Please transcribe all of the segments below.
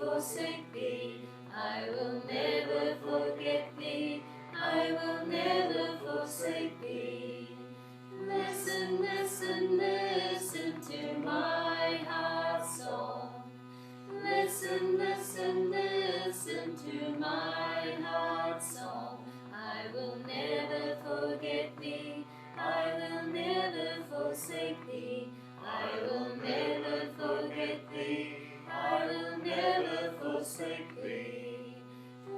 forsake thee. I will never forget thee. I will never forsake thee. Listen, listen, listen to my heart song. Listen, listen, listen to my heart song. I will never forget thee. I will never forsake thee. I will never forget thee. I will never forsake thee.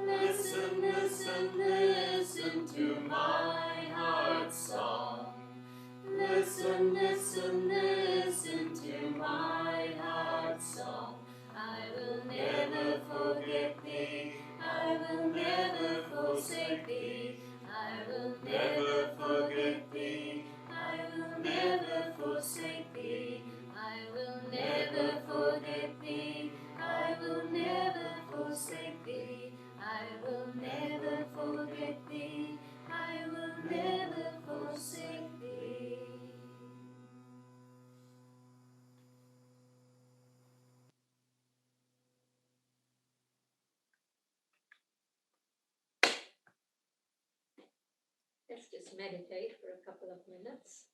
Listen, listen, listen to my heart song. Listen, listen, listen to my heart song. I will never forget thee. I will never forsake thee. I will never forget thee. I will never forsake thee. I will never forget thee. I will never forsake thee. I will never forget thee. I will never forsake thee. Let's just meditate for a couple of minutes.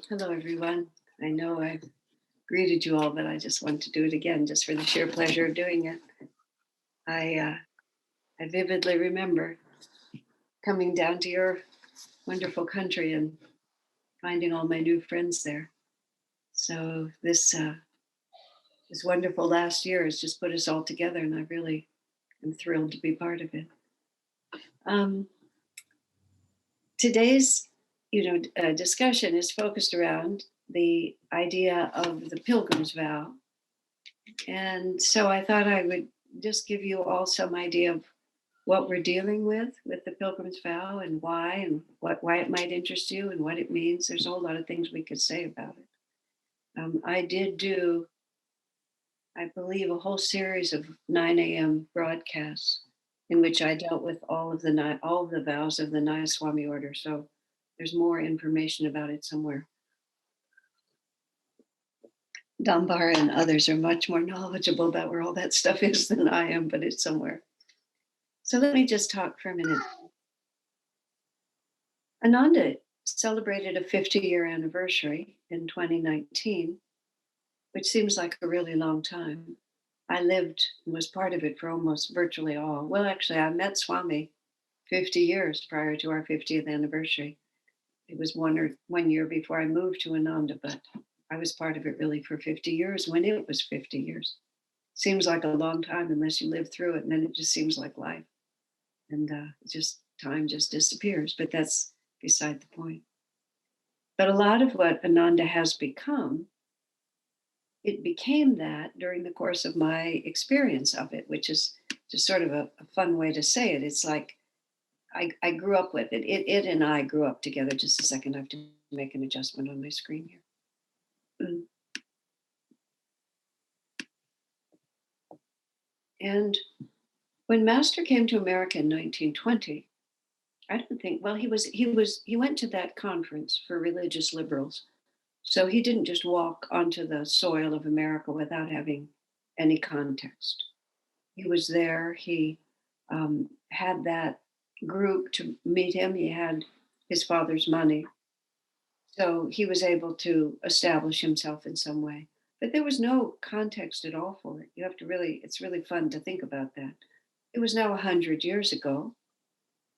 Hello, everyone. I know I've greeted you all, but I just want to do it again, just for the sheer pleasure of doing it. I vividly remember coming down to your wonderful country and finding all my new friends there. So this wonderful last year has just put us all together, and I really am thrilled to be part of it. Today's, discussion is focused around the idea of the Pilgrim's Vow. And so I thought I would just give you all some idea of what we're dealing with the Pilgrim's Vow and why it might interest you and what it means. There's a whole lot of things we could say about it. I did do, I believe, a whole series of 9 a.m. broadcasts in which I dealt with all of the vows of the Nayaswami Order. So there's more information about it somewhere. Dambar and others are much more knowledgeable about where all that stuff is than I am, but it's somewhere. So let me just talk for a minute. Ananda celebrated a 50-year anniversary in 2019, which seems like a really long time. I lived and was part of it for almost virtually all. Well, actually, I met Swami 50 years prior to our 50th anniversary. It was 1 year before I moved to Ananda, but I was part of it really for 50 years when it was 50 years. Seems like a long time unless you live through it, and then it just seems like life. And just time just disappears, but that's beside the point. But a lot of what Ananda has become, it became that during the course of my experience of it, which is just sort of a fun way to say it. It's like I grew up with it. It and I grew up together. Just a second, I have to make an adjustment on my screen here. Mm. And when Master came to America in 1920, I don't think, well, he went to that conference for religious liberals. So he didn't just walk onto the soil of America without having any context. He was there. He had that group to meet him. He had his father's money. So he was able to establish himself in some way. But there was no context at all for it. You have to really, it's really fun to think about that. It was now 100 years ago.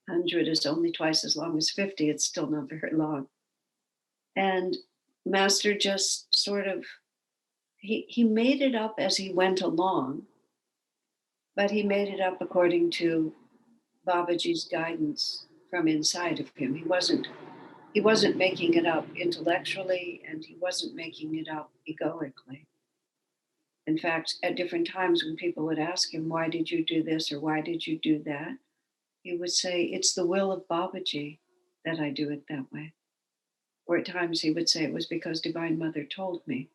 100 is only twice as long as 50. It's still not very long. And Master just sort of, he made it up as he went along, but he made it up according to Babaji's guidance from inside of him. He wasn't making it up intellectually, and he wasn't making it up egoically. In fact, at different times when people would ask him, why did you do this or why did you do that? He would say, it's the will of Babaji that I do it that way. Or at times he would say, it was because Divine Mother told me.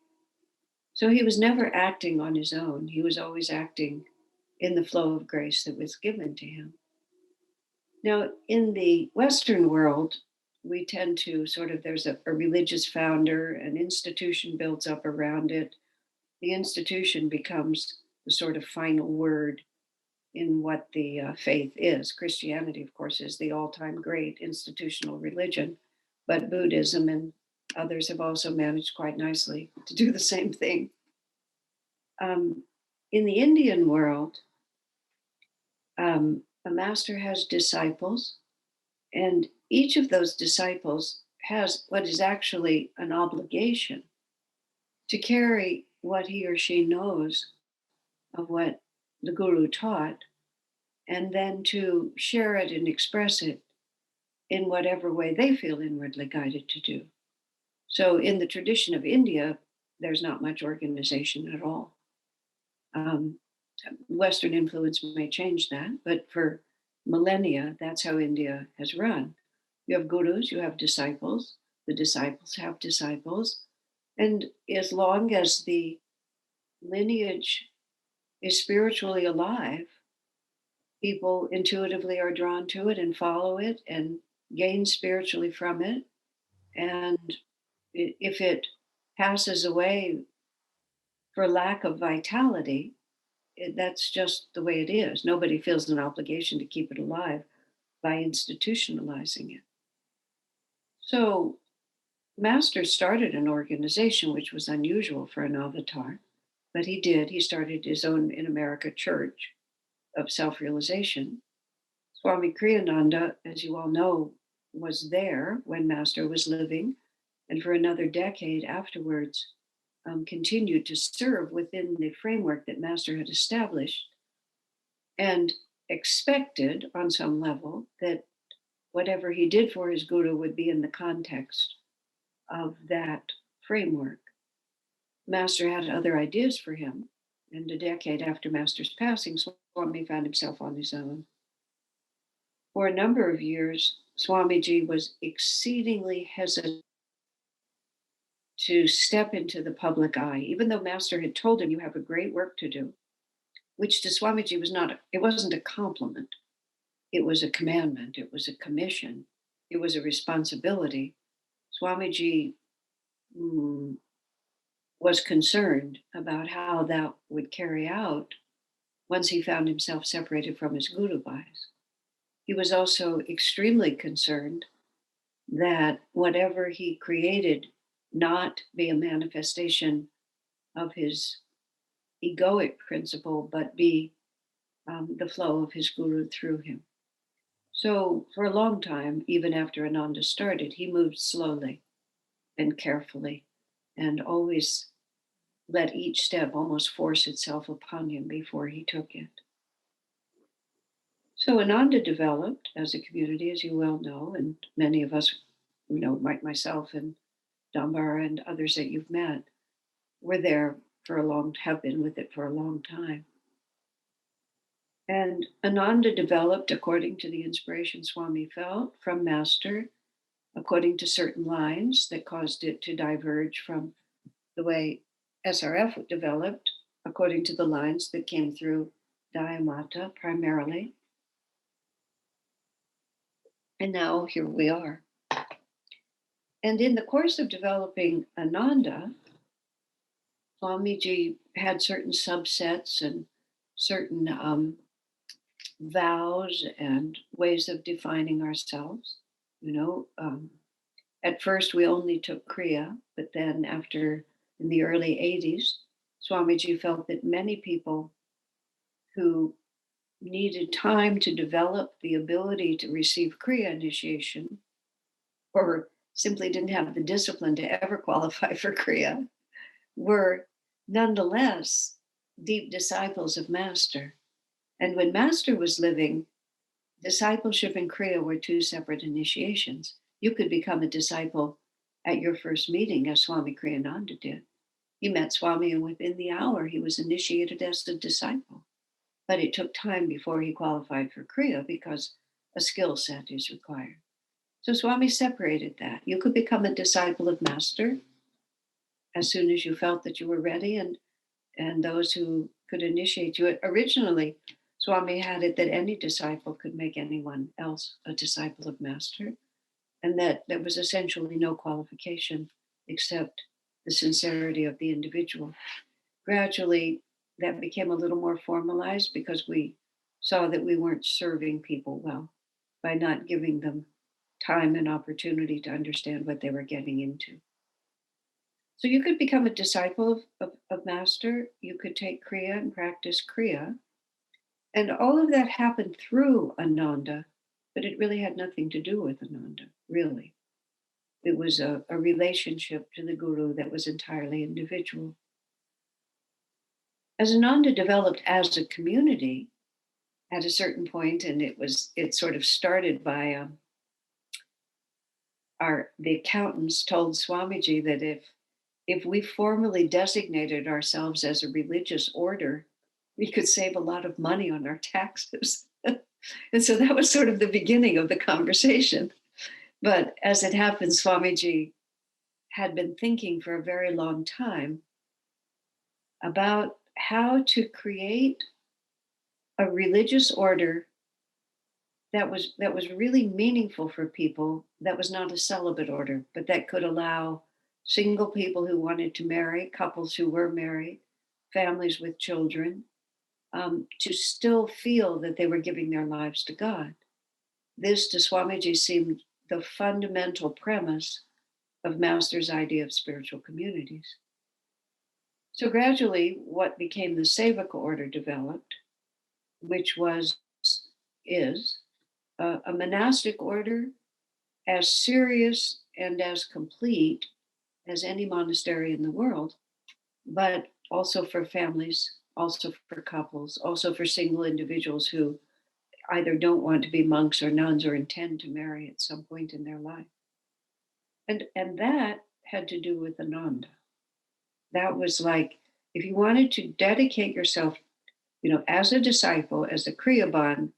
So he was never acting on his own. He was always acting in the flow of grace that was given to him. Now, in the Western world, we tend to sort of, there's a religious founder, an institution builds up around it. The institution becomes the sort of final word in what the faith is. Christianity, of course, is the all-time great institutional religion, but Buddhism and others have also managed quite nicely to do the same thing. In the Indian world, a master has disciples, and each of those disciples has what is actually an obligation to carry what he or she knows of what the guru taught, and then to share it and express it in whatever way they feel inwardly guided to do. So, in the tradition of India, there's not much organization at all. Western influence may change that, but for millennia, that's how India has run. You have gurus, you have disciples, the disciples have disciples, and as long as the lineage is spiritually alive, people intuitively are drawn to it and follow it and gain spiritually from it. And if it passes away for lack of vitality, that's just the way it is. Nobody feels an obligation to keep it alive by institutionalizing it. So, Master started an organization which was unusual for an avatar, but he did. He started his own in America church of self realization. Swami Kriyananda, as you all know, was there when Master was living, and for another decade afterwards, continued to serve within the framework that Master had established and expected on some level that whatever he did for his guru would be in the context of that framework. Master had other ideas for him, and a decade after Master's passing, Swami found himself on his own. For a number of years, Swamiji was exceedingly hesitant to step into the public eye, even though Master had told him, you have a great work to do, which to Swamiji was not, it wasn't a compliment. It was a commandment. It was a commission. It was a responsibility. Swamiji was concerned about how that would carry out once he found himself separated from his guru bhais. He was also extremely concerned that whatever he created not be a manifestation of his egoic principle, but be the flow of his guru through him. So for a long time, even after Ananda started, he moved slowly and carefully and always let each step almost force itself upon him before he took it. So Ananda developed as a community, as you well know, and many of us, myself and Dambara and others that you've met, were there have been with it for a long time. And Ananda developed according to the inspiration Swami felt from Master, according to certain lines that caused it to diverge from the way SRF developed, according to the lines that came through Dayamata primarily. And now here we are. And in the course of developing Ananda, Swamiji had certain subsets and certain vows and ways of defining ourselves. At first we only took Kriya, but then in the early 80s, Swamiji felt that many people who needed time to develop the ability to receive Kriya initiation, or simply didn't have the discipline to ever qualify for Kriya, were nonetheless deep disciples of Master. And when Master was living, discipleship and Kriya were two separate initiations. You could become a disciple at your first meeting, as Swami Kriyananda did. He met Swami, and within the hour, he was initiated as a disciple. But it took time before he qualified for Kriya because a skill set is required. So Swami separated that. You could become a disciple of Master as soon as you felt that you were ready, and those who could initiate you. Originally, Swami had it that any disciple could make anyone else a disciple of Master, and that there was essentially no qualification except the sincerity of the individual. Gradually, that became a little more formalized because we saw that we weren't serving people well by not giving them time and opportunity to understand what they were getting into. So you could become a disciple of Master, you could take Kriya and practice Kriya. And all of that happened through Ananda, but it really had nothing to do with Ananda, really. It was a relationship to the Guru that was entirely individual. As Ananda developed as a community at a certain point, and it sort of started by the accountants told Swamiji that if we formally designated ourselves as a religious order, we could save a lot of money on our taxes. And so that was sort of the beginning of the conversation. But as it happens, Swamiji had been thinking for a very long time about how to create a religious order that was really meaningful for people, that was not a celibate order, but that could allow single people who wanted to marry, couples who were married, families with children, to still feel that they were giving their lives to God. This, to Swamiji, seemed the fundamental premise of Master's idea of spiritual communities. So gradually, what became the Sevaka order developed, which is a monastic order as serious and as complete as any monastery in the world, but also for families, also for couples, also for single individuals who either don't want to be monks or nuns or intend to marry at some point in their life. And that had to do with Ananda. That was like, if you wanted to dedicate yourself, as a disciple, as a Kriyaban,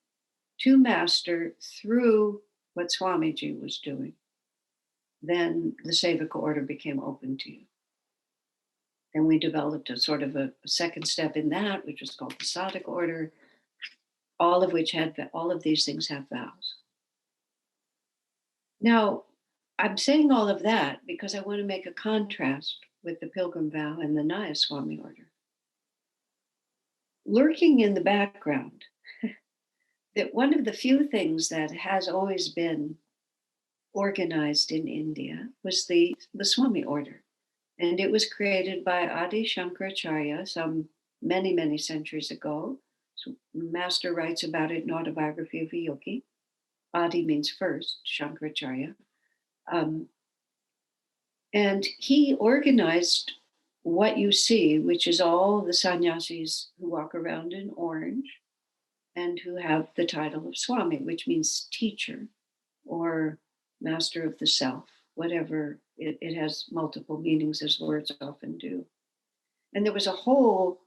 to Master through what Swamiji was doing, then the Sevaka order became open to you. And we developed a sort of a second step in that, which was called the Sadhaka order, all of these things have vows. Now, I'm saying all of that because I want to make a contrast with the Pilgrim Vow and the Nayaswami Order. Lurking in the background, that one of the few things that has always been organized in India was the Swami Order. And it was created by Adi Shankaracharya some many, many centuries ago. So Master writes about it in Autobiography of a Yogi. Adi means first, Shankaracharya. Um, and he organized what you see, which is all the sannyasis who walk around in orange and who have the title of Swami, which means teacher or master of the self, whatever. It has multiple meanings, as words often do. And there was a whole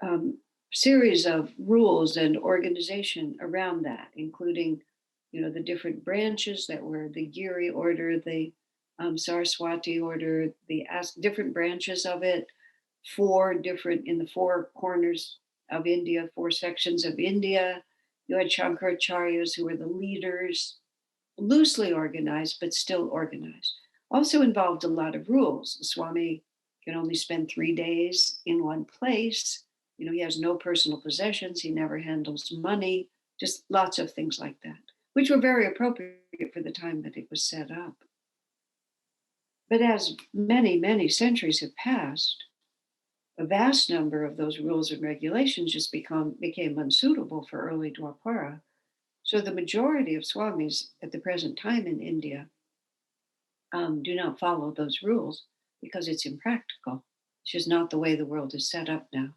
um, series of rules and organization around that, including, the different branches that were the Giri order, the Saraswati order, the different branches of it, in the four corners of India, four sections of India. You had Shankaracharyas who were the leaders, loosely organized, but still organized. Also involved a lot of rules. The Swami can only spend 3 days in one place. He has no personal possessions. He never handles money, just lots of things like that, which were very appropriate for the time that it was set up. But as many, many centuries have passed, a vast number of those rules and regulations just became unsuitable for early Dwapara. So the majority of swamis at the present time in India do not follow those rules because it's impractical. It's just not the way the world is set up now.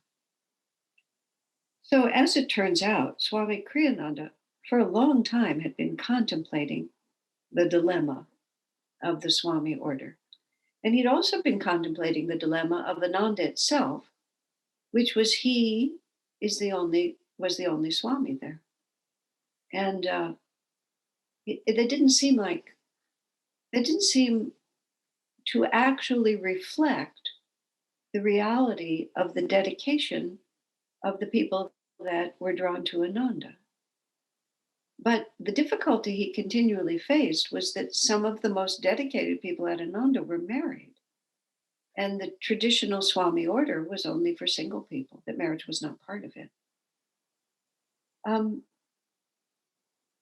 So as it turns out, Swami Kriyananda for a long time had been contemplating the dilemma of the Swami order. And he'd also been contemplating the dilemma of Ananda itself, which was was the only Swami there. And it didn't seem to actually reflect the reality of the dedication of the people that were drawn to Ananda. But the difficulty he continually faced was that some of the most dedicated people at Ananda were married. And the traditional Swami order was only for single people, that marriage was not part of it.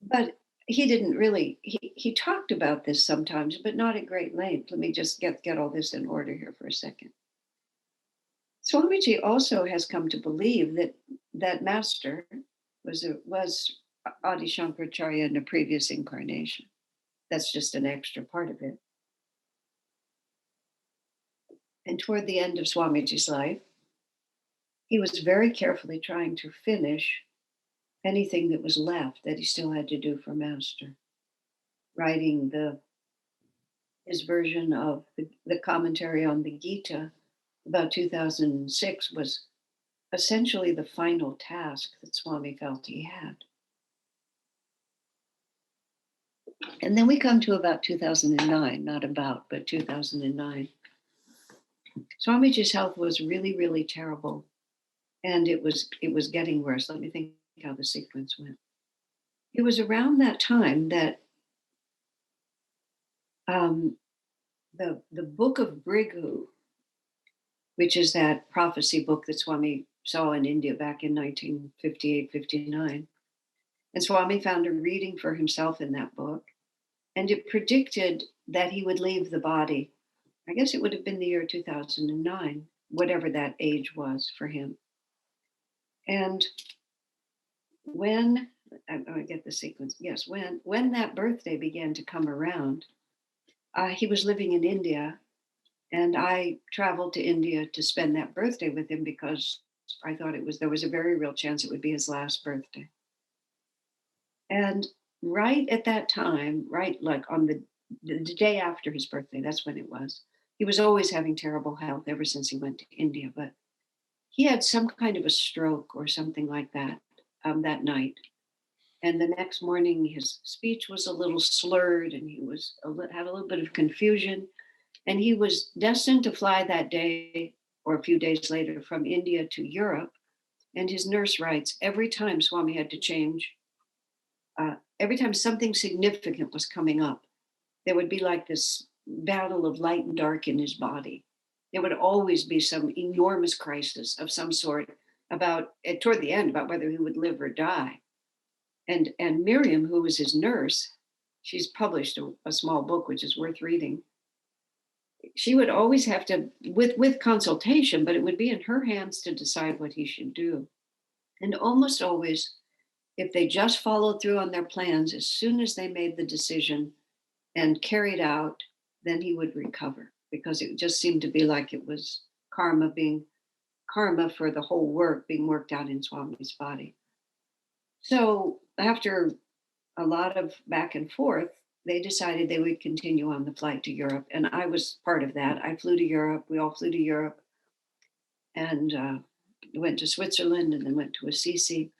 But he didn't really, he talked about this sometimes, but not at great length. Let me just get all this in order here for a second. Swamiji also has come to believe that master was Adi Shankaracharya in a previous incarnation. That's just an extra part of it. And toward the end of Swamiji's life, he was very carefully trying to finish anything that was left that he still had to do for master. Writing his version of the commentary on the Gita about 2006 was essentially the final task that Swami felt he had. And then we come to about 2009, but 2009. Swamiji's health was really, really terrible. And it was getting worse. Let me think how the sequence went. It was around that time that the book of Brigu, which is that prophecy book that Swami saw in India back in 1958, 59. And Swami found a reading for himself in that book. And it predicted that he would leave the body. I guess it would have been the year 2009, whatever that age was for him. And when, I get the sequence, yes, when that birthday began to come around, he was living in India, and I traveled to India to spend that birthday with him because I thought there was a very real chance it would be his last birthday. And right at that time, right like on the day after his birthday, that's when it was. He was always having terrible health ever since he went to India, but he had some kind of a stroke or something like that that night. And the next morning, his speech was a little slurred, and he had a little bit of confusion. And he was destined to fly that day or a few days later from India to Europe. And his nurse writes, every time Swami had to change, every time something significant was coming up, there would be like this battle of light and dark in his body. There would always be some enormous crisis of some sort toward the end, about whether he would live or die. And Miriam, who was his nurse, she's published a small book, which is worth reading. she would always have to, with consultation, but it would be in her hands to decide what he should do. And almost always, if they just followed through on their plans, as soon as they made the decision and carried out, then he would recover, because it just seemed to be like it was karma for the whole work being worked out in Swami's body. So after a lot of back and forth, they decided they would continue on the flight to Europe. And I was part of that. I flew to Europe. We all flew to Europe and went to Switzerland and then went to Assisi.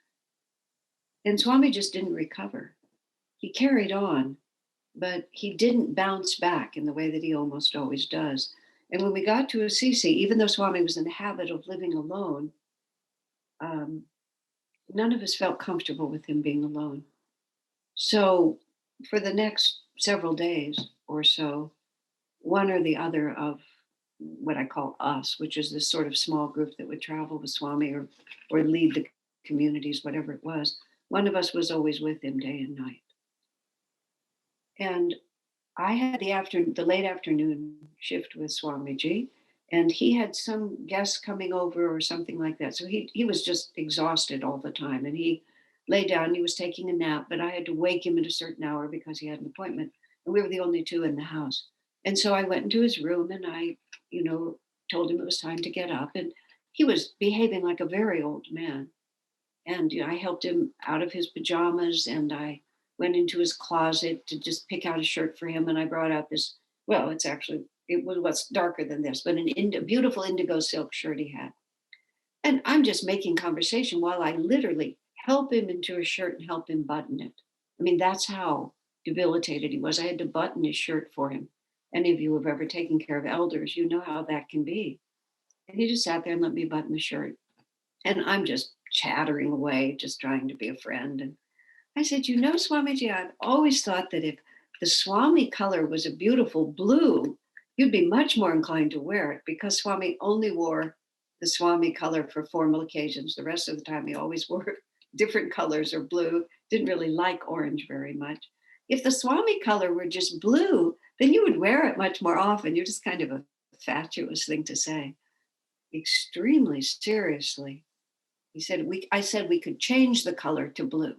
And Swami just didn't recover. He carried on, but he didn't bounce back in the way that he almost always does. And when we got to Assisi, even though Swami was in the habit of living alone, none of us felt comfortable with him being alone. So for the next several days or so, one or the other of what I call us, which is this sort of small group that would travel with Swami or lead the communities, whatever it was, one of us was always with him day and night. And I had the late afternoon shift with Swamiji, and he had some guests coming over or something like that. So he was just exhausted all the time, and he lay down. He was taking a nap, but I had to wake him at a certain hour because he had an appointment, and we were the only two in the house. And so I went into his room, and I, told him it was time to get up, and he was behaving like a very old man. And I helped him out of his pajamas, and I went into his closet to just pick out a shirt for him. And I brought out this, well, it was darker than this, but a beautiful indigo silk shirt he had. And I'm just making conversation while I literally help him into his shirt and help him button it. I mean, that's how debilitated he was. I had to button his shirt for him. Any of you who have ever taken care of elders, you know how that can be. And he just sat there and let me button the shirt. And I'm just chattering away, just trying to be a friend. And I said, Swamiji, I've always thought that if the Swami color was a beautiful blue, you'd be much more inclined to wear it, because Swami only wore the Swami color for formal occasions. The rest of the time, he always wore different colors or blue, didn't really like orange very much. If the Swami color were just blue, then you would wear it much more often. You're just kind of a fatuous thing to say. Extremely seriously. I said we could change the color to blue.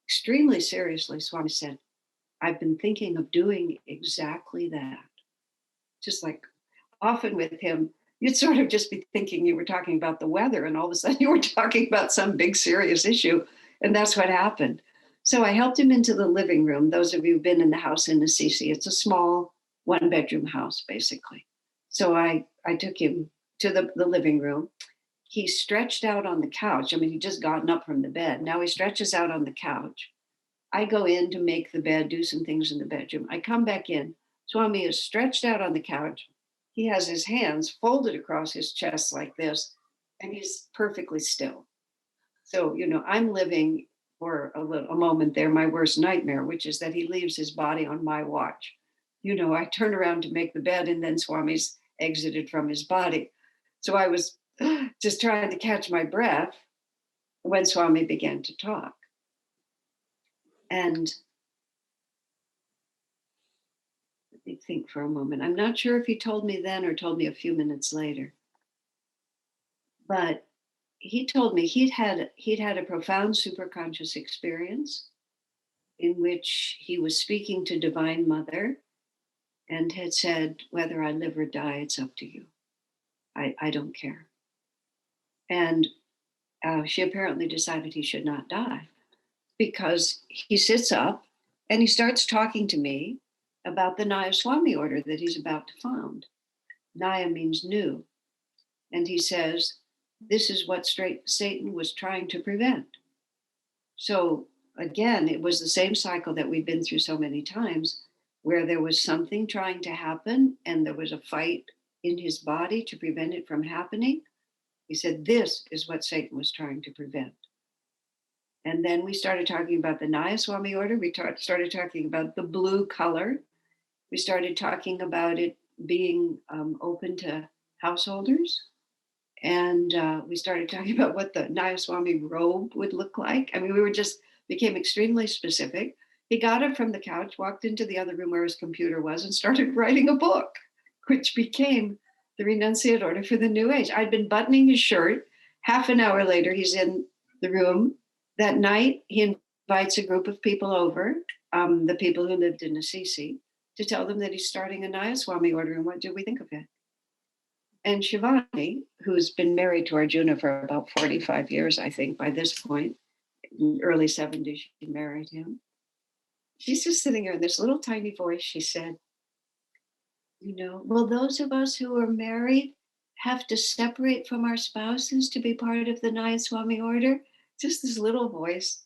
Extremely seriously, Swami said, I've been thinking of doing exactly that. Just like often with him, you'd sort of just be thinking you were talking about the weather, and all of a sudden you were talking about some big serious issue. And that's what happened. So I helped him into the living room. Those of you who've been in the house in Assisi, it's a small 1-bedroom house, basically. So I took him to the living room. He stretched out on the couch. I mean, he'd just gotten up from the bed. Now he stretches out on the couch. I go in to make the bed, do some things in the bedroom. I come back in. Swami is stretched out on the couch. He has his hands folded across his chest like this, and he's perfectly still. So, I'm living for a moment there, my worst nightmare, which is that he leaves his body on my watch. I turn around to make the bed, and then Swami's exited from his body. So I was just trying to catch my breath when Swami began to talk. And let me think for a moment. I'm not sure if he told me then or told me a few minutes later. But he told me he'd had a profound superconscious experience in which he was speaking to Divine Mother and had said, whether I live or die, it's up to you. I don't care. And she apparently decided he should not die, because he sits up and he starts talking to me about the Nayaswami Order that he's about to found. Naya means new. And he says, this is what Satan was trying to prevent. So again, it was the same cycle that we've been through so many times, where there was something trying to happen and there was a fight in his body to prevent it from happening. He said, this is what Satan was trying to prevent. And then we started talking about the Nayaswami Order. We started talking about the blue color. We started talking about it being open to householders. And we started talking about what the Nayaswami robe would look like. I mean, became extremely specific. He got up from the couch, walked into the other room where his computer was, and started writing a book which became the Renunciate Order for the New Age. I'd been buttoning his shirt. Half an hour later, he's in the room. That night, he invites a group of people over, the people who lived in Assisi, to tell them that he's starting a Nayaswami order and what do we think of it. And Shivani, who's been married to Arjuna for about 45 years, I think, by this point, in early 70s, she married him. She's just sitting there in this little tiny voice. She said, will those of us who are married have to separate from our spouses to be part of the Nayaswami order? Just this little voice.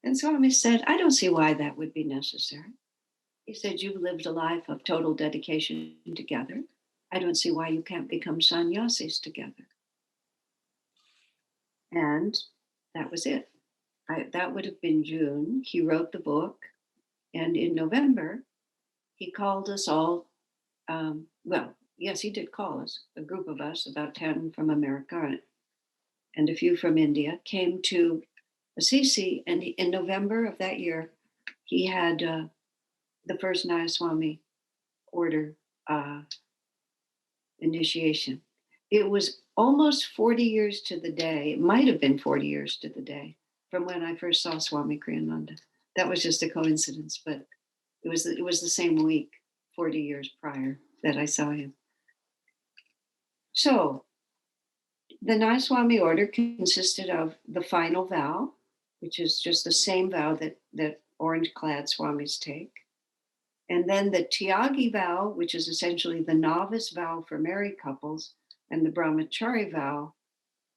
And Swami said, I don't see why that would be necessary. He said, you've lived a life of total dedication together. I don't see why you can't become sannyasis together. And that was it. That would have been June. He wrote the book. And in November, he called us all. Yes, he did call us. A group of us, about 10 from America and a few from India, came to Assisi. And in November of that year, he had the first Nayaswami Order initiation. It was almost 40 years to the day. It might have been 40 years to the day from when I first saw Swami Kriyananda. That was just a coincidence, but it was the same week, 40 years prior, that I saw him. So the Nayaswami Order consisted of the final vow, which is just the same vow that orange-clad swamis take. And then the Tyagi vow, which is essentially the novice vow for married couples, and the Brahmachari vow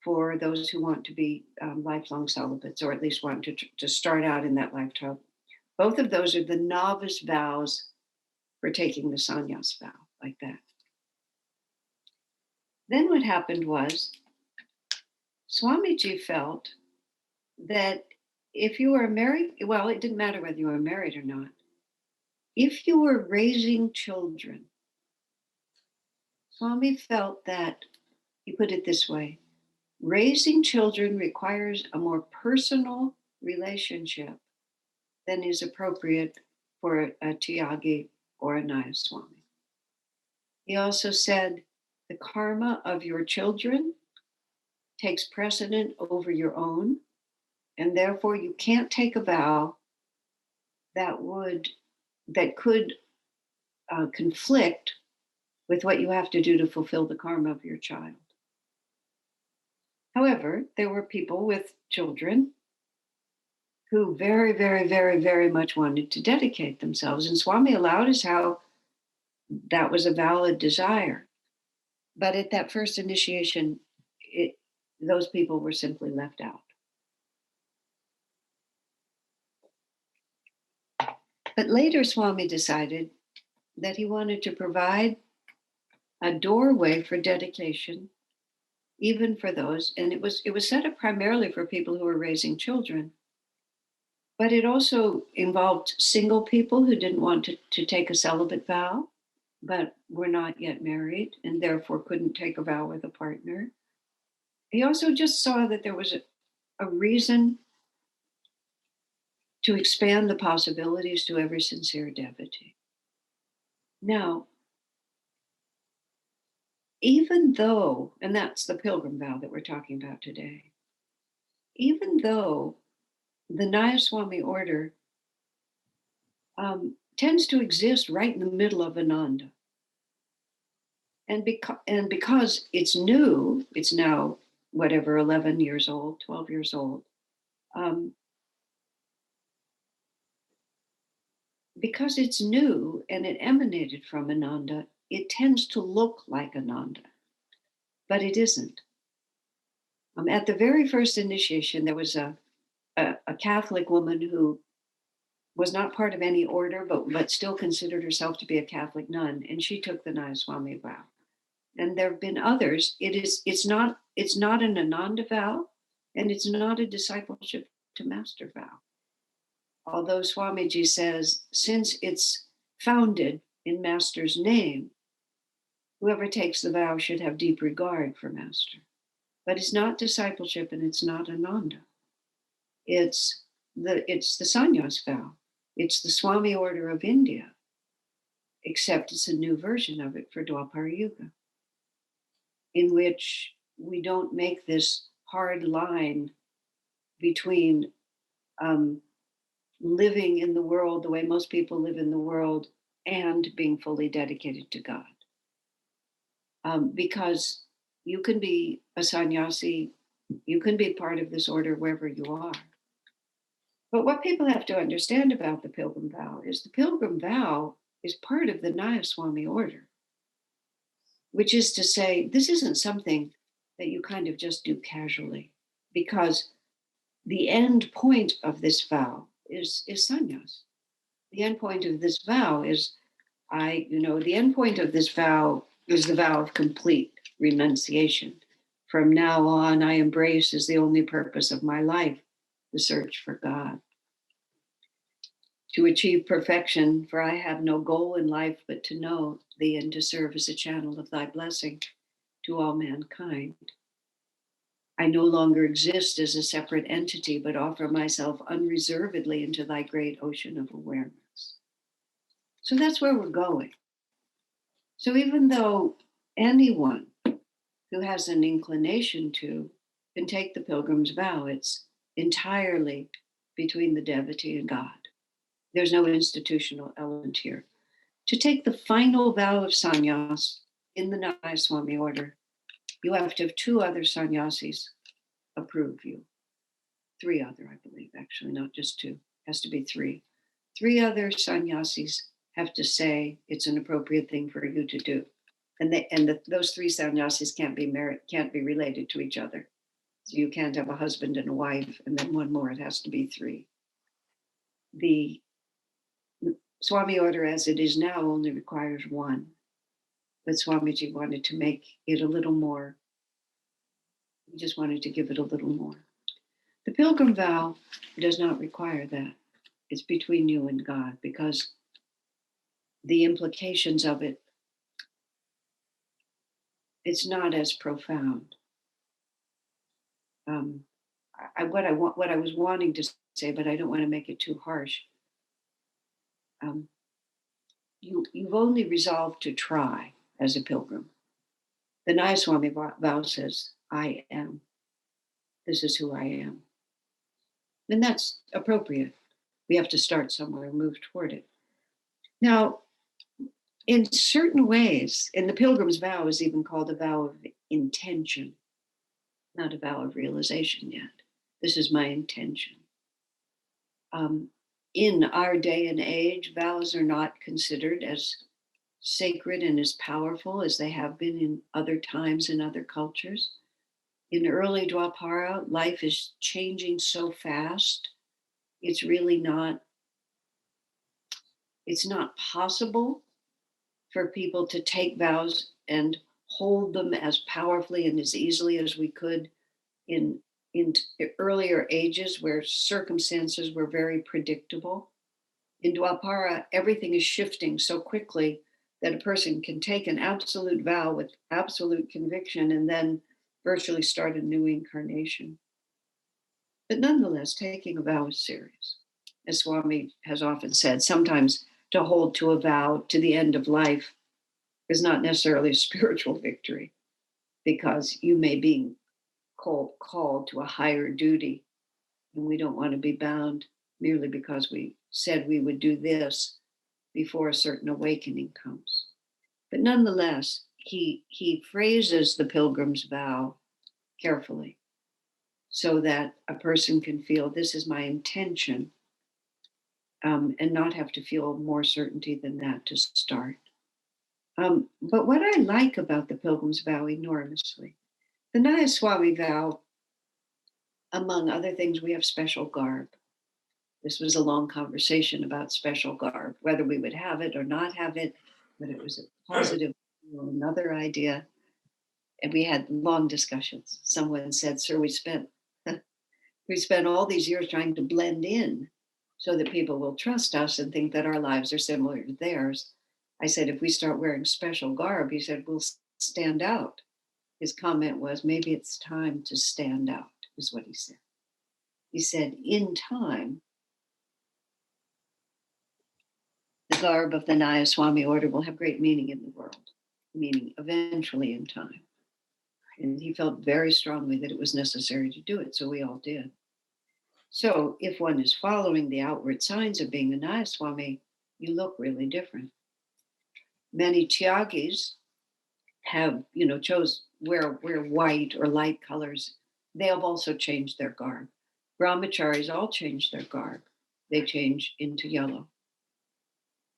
for those who want to be lifelong celibates, or at least want to start out in that lifetime. Both of those are the novice vows for taking the sannyas vow, like that. Then what happened was, Swamiji felt that if you were married, well, it didn't matter whether you were married or not. If you were raising children, Swami felt that, he put it this way, raising children requires a more personal relationship than is appropriate for a Tyagi or a Nayaswami. He also said, the karma of your children takes precedent over your own, and therefore you can't take a vow that could conflict with what you have to do to fulfill the karma of your child. However, there were people with children who very, very, very, very much wanted to dedicate themselves, and Swami allowed us how that was a valid desire. But at that first initiation, those people were simply left out. But later, Swami decided that he wanted to provide a doorway for dedication, even for those, and it was set up primarily for people who were raising children. But it also involved single people who didn't want to take a celibate vow, but were not yet married and therefore couldn't take a vow with a partner. He also just saw that there was a reason to expand the possibilities to every sincere devotee. Now, even though, and that's the Pilgrim Vow that we're talking about today, even though the Nayaswami Order tends to exist right in the middle of Ananda, and because it's new, it's now whatever, 11 years old, 12 years old, because it's new and it emanated from Ananda, it tends to look like Ananda, but it isn't. At the very first initiation, there was a Catholic woman who was not part of any order, but still considered herself to be a Catholic nun, and she took the Nayaswami vow. And there have been others. It's not an Ananda vow, and it's not a discipleship to master vow. Although Swamiji says, since it's founded in Master's name, whoever takes the vow should have deep regard for Master. But it's not discipleship and it's not Ananda. It's the sannyas vow. It's the Swami Order of India. except it's a new version of it for Dwapara Yuga, in which we don't make this hard line between living in the world the way most people live in the world and being fully dedicated to God. Because you can be a sannyasi, you can be part of this order wherever you are. But what people have to understand about the Pilgrim Vow is the Pilgrim Vow is part of the Nayaswami Order, which is to say, this isn't something that you kind of just do casually, because the end point of this vow is sannyas. The end point of this vow is the end point of this vow is the vow of complete renunciation. From now on, I embrace as the only purpose of my life the search for God. To achieve perfection, for I have no goal in life but to know thee and to serve as a channel of thy blessing to all mankind. I no longer exist as a separate entity, but offer myself unreservedly into thy great ocean of awareness. So that's where we're going. So even though anyone who has an inclination to can take the Pilgrim's Vow, it's entirely between the devotee and God. There's no institutional element here. To take the final vow of sannyas in the Nayaswami Order, you have to have two other sannyasis approve you. Three other, I believe, actually, not just two. Has to be three. Three other sannyasis have to say it's an appropriate thing for you to do. And those three sannyasis can't be related to each other. So you can't have a husband and a wife and then one more. It has to be three. The Swami Order as it is now only requires one. But Swamiji wanted to make it a little more. He just wanted to give it a little more. The Pilgrim Vow does not require that. It's between you and God, because the implications of it, it's not as profound. What I was wanting to say, but I don't want to make it too harsh. You've only resolved to try as a pilgrim. The Nayaswami vow says, I am. This is who I am. And that's appropriate. We have to start somewhere and move toward it. Now, in certain ways, and the Pilgrim's Vow is even called a vow of intention, not a vow of realization yet. This is my intention. In our day and age, vows are not considered as sacred and as powerful as they have been in other times in other cultures. In early Dwapara, life is changing so fast. It's really not, it's not possible for people to take vows and hold them as powerfully and as easily as we could in earlier ages where circumstances were very predictable. In Dwapara, everything is shifting so quickly that a person can take an absolute vow with absolute conviction and then virtually start a new incarnation. But nonetheless, taking a vow is serious. As Swami has often said, sometimes to hold to a vow to the end of life is not necessarily a spiritual victory, because you may be called to a higher duty, and we don't want to be bound merely because we said we would do this before a certain awakening comes. But nonetheless, he phrases the Pilgrim's Vow carefully so that a person can feel this is my intention, and not have to feel more certainty than that to start. But what I like about the Pilgrim's Vow enormously, the Nayaswami vow, among other things, we have special garb. This was a long conversation about special garb, whether we would have it or not have it, but it was a positive, another idea. And we had long discussions. Someone said, sir, we spent all these years trying to blend in so that people will trust us and think that our lives are similar to theirs. I said, if we start wearing special garb, he said, we'll stand out. His comment was, maybe it's time to stand out, is what he said. He said, in time, the garb of the Nayaswami Order will have great meaning in the world, meaning eventually in time. And he felt very strongly that it was necessary to do it, so we all did. So if one is following the outward signs of being a Nayaswami, you look really different. Many Tyagis have, wear white or light colors. They have also changed their garb. Brahmacharis all change their garb. They change into yellow.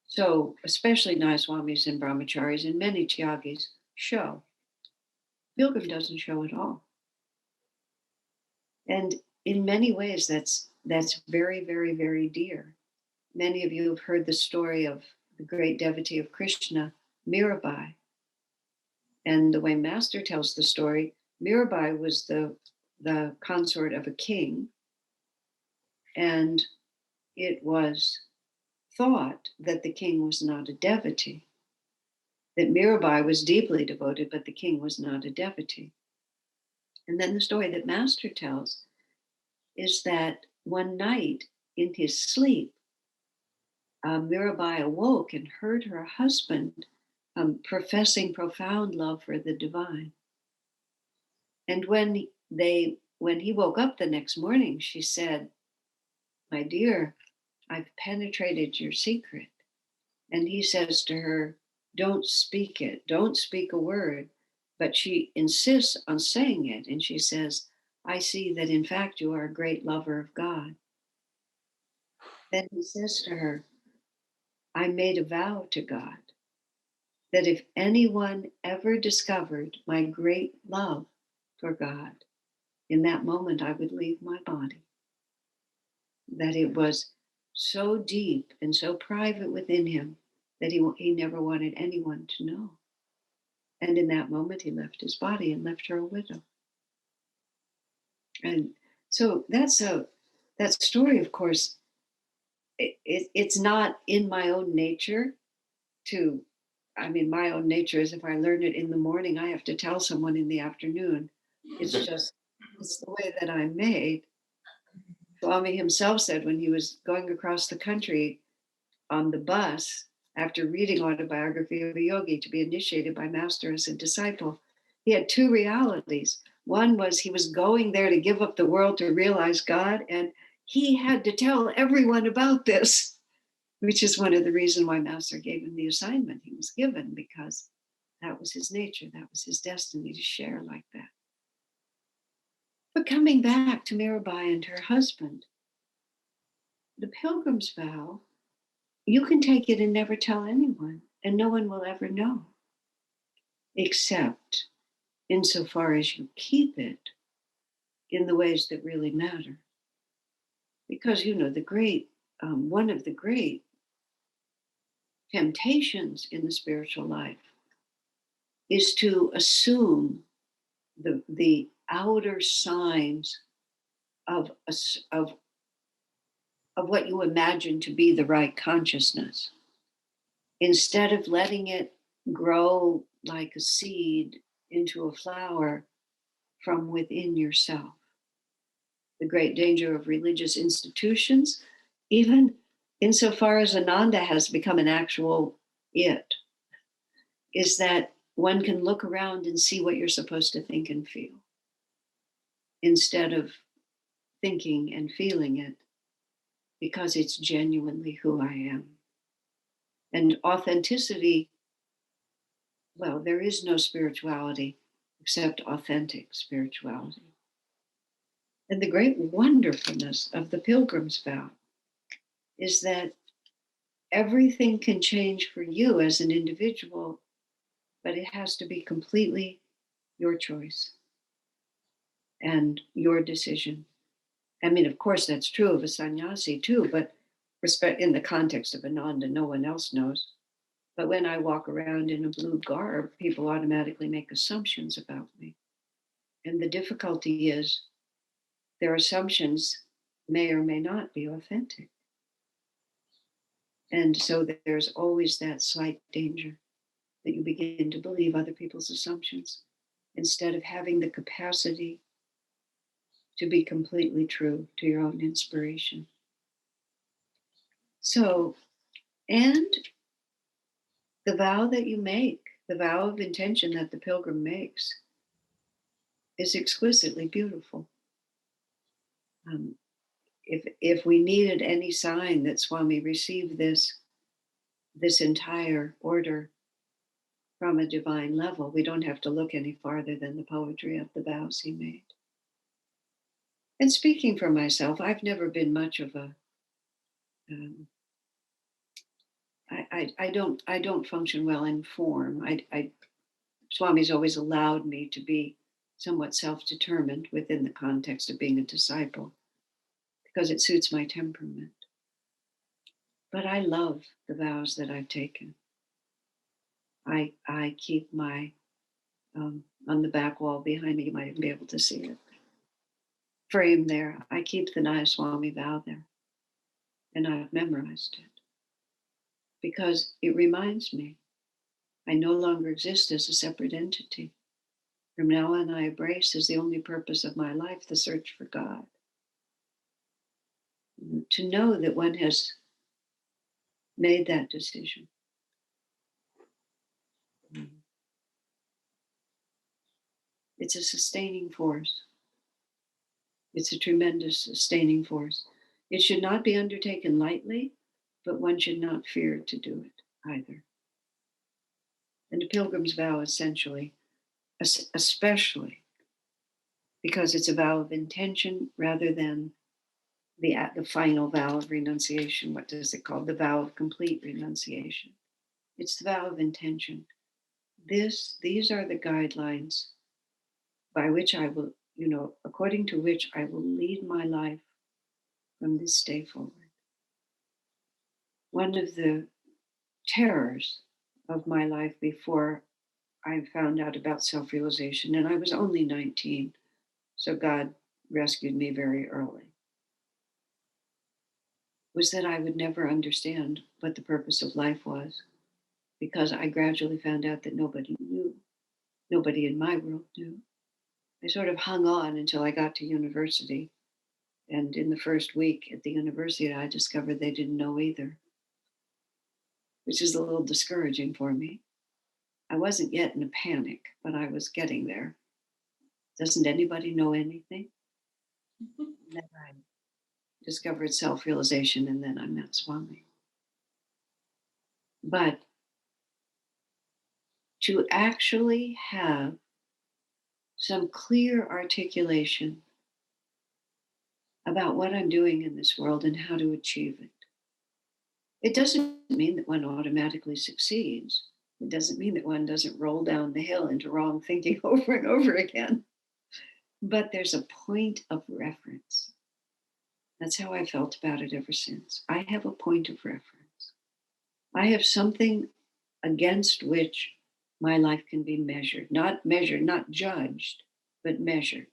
So especially Nayaswamis and Brahmacharis and many Tyagis show. Pilgrim doesn't show at all. And in many ways, that's very, very, very dear. Many of you have heard the story of the great devotee of Krishna, Mirabai. And the way Master tells the story, Mirabai was the consort of a king. And it was thought that the king was not a devotee, that Mirabai was deeply devoted, but the king was not a devotee. And then the story that Master tells is that one night in his sleep, Mirabai awoke and heard her husband professing profound love for the divine. And when he woke up the next morning, she said, "My dear, I've penetrated your secret." And he says to her, "Don't speak it, don't speak a word." But she insists on saying it. And she says, "I see that in fact you are a great lover of God." Then he says to her, "I made a vow to God that if anyone ever discovered my great love for God, in that moment I would leave my body." That it was so deep and so private within him that he never wanted anyone to know. And in that moment, he left his body and left her a widow. And so that story, of course, it's not in my own nature my own nature is if I learn it in the morning, I have to tell someone in the afternoon. It's the way that I'm made. Swami himself said when he was going across the country on the bus, after reading Autobiography of a Yogi to be initiated by Master as a disciple, he had two realities. One was he was going there to give up the world to realize God, and he had to tell everyone about this, which is one of the reasons why Master gave him the assignment he was given, because that was his nature, that was his destiny to share like that. But coming back to Mirabai and her husband, the Pilgrim's Vow, you can take it and never tell anyone, and no one will ever know, except insofar as you keep it in the ways that really matter. Because, one of the great temptations in the spiritual life is to assume the outer signs of what you imagine to be the right consciousness, instead of letting it grow like a seed into a flower from within yourself. The great danger of religious institutions, even insofar as Ananda has become an actual it, is that one can look around and see what you're supposed to think and feel, instead of thinking and feeling it, because it's genuinely who I am. And authenticity, well, there is no spirituality except authentic spirituality. And the great wonderfulness of the Pilgrim's Vow is that everything can change for you as an individual, but it has to be completely your choice and your decision. Of course, that's true of a sannyasi too, but in the context of Ananda, no one else knows. But when I walk around in a blue garb, people automatically make assumptions about me. And the difficulty is their assumptions may or may not be authentic. And so there's always that slight danger that you begin to believe other people's assumptions instead of having the capacity to be completely true to your own inspiration. So And the vow that you make, the vow of intention that the pilgrim makes, is exquisitely beautiful. If we needed any sign that Swami received this entire order from a divine level, we don't have to look any farther than the poetry of the vows he made. And speaking for myself, I've never been much of a I don't function well in form. Swami's always allowed me to be somewhat self-determined within the context of being a disciple because it suits my temperament. But I love the vows that I've taken. I keep my on the back wall behind me, you might even be able to see it, frame there. I keep the Nayaswami vow there, and I've memorized it because it reminds me I no longer exist as a separate entity. From now on, I embrace as the only purpose of my life the search for God. To know that one has made that decision. It's a sustaining force. It's a tremendous sustaining force. It should not be undertaken lightly, but one should not fear to do it either. And the Pilgrim's Vow, essentially, especially because it's a vow of intention rather than the final vow of renunciation. What is it called? The vow of complete renunciation. It's the vow of intention. These are the guidelines by which I will, according to which I will lead my life from this day forward. One of the terrors of my life before I found out about self-realization, and I was only 19, so God rescued me very early, was that I would never understand what the purpose of life was, because I gradually found out that nobody knew. Nobody in my world knew. I sort of hung on until I got to university. And in the first week at the university, I discovered they didn't know either, which is a little discouraging for me. I wasn't yet in a panic, but I was getting there. Doesn't anybody know anything? Then I discovered self-realization, and then I met Swami. But to actually have some clear articulation about what I'm doing in this world and how to achieve it. It doesn't mean that one automatically succeeds. It doesn't mean that one doesn't roll down the hill into wrong thinking over and over again. But there's a point of reference. That's how I felt about it ever since. I have a point of reference. I have something against which my life can be measured, not judged, but measured,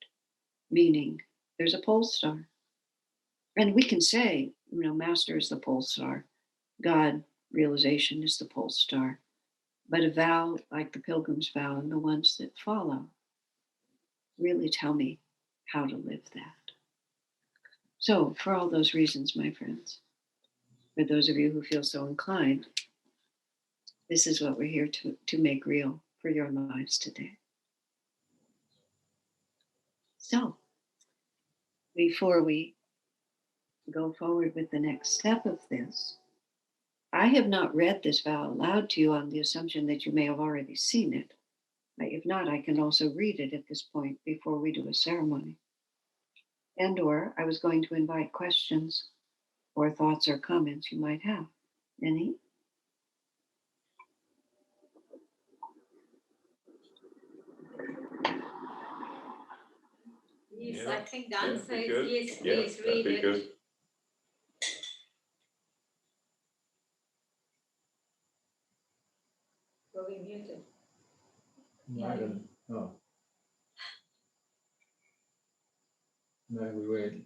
meaning there's a pole star. And we can say, Master is the pole star, God, realization is the pole star. But a vow like the Pilgrim's Vow and the ones that follow really tell me how to live that. So, for all those reasons, my friends, for those of you who feel so inclined, this is what we're here to make real for your lives today. So, before we go forward with the next step of this, I have not read this vow aloud to you on the assumption that you may have already seen it. If not, I can also read it at this point before we do a ceremony. And/or I was going to invite questions or thoughts or comments you might have. Any? Yes, yeah. I think the answer is yes, please read it. Good. Going muted. I don't know. No, we wait.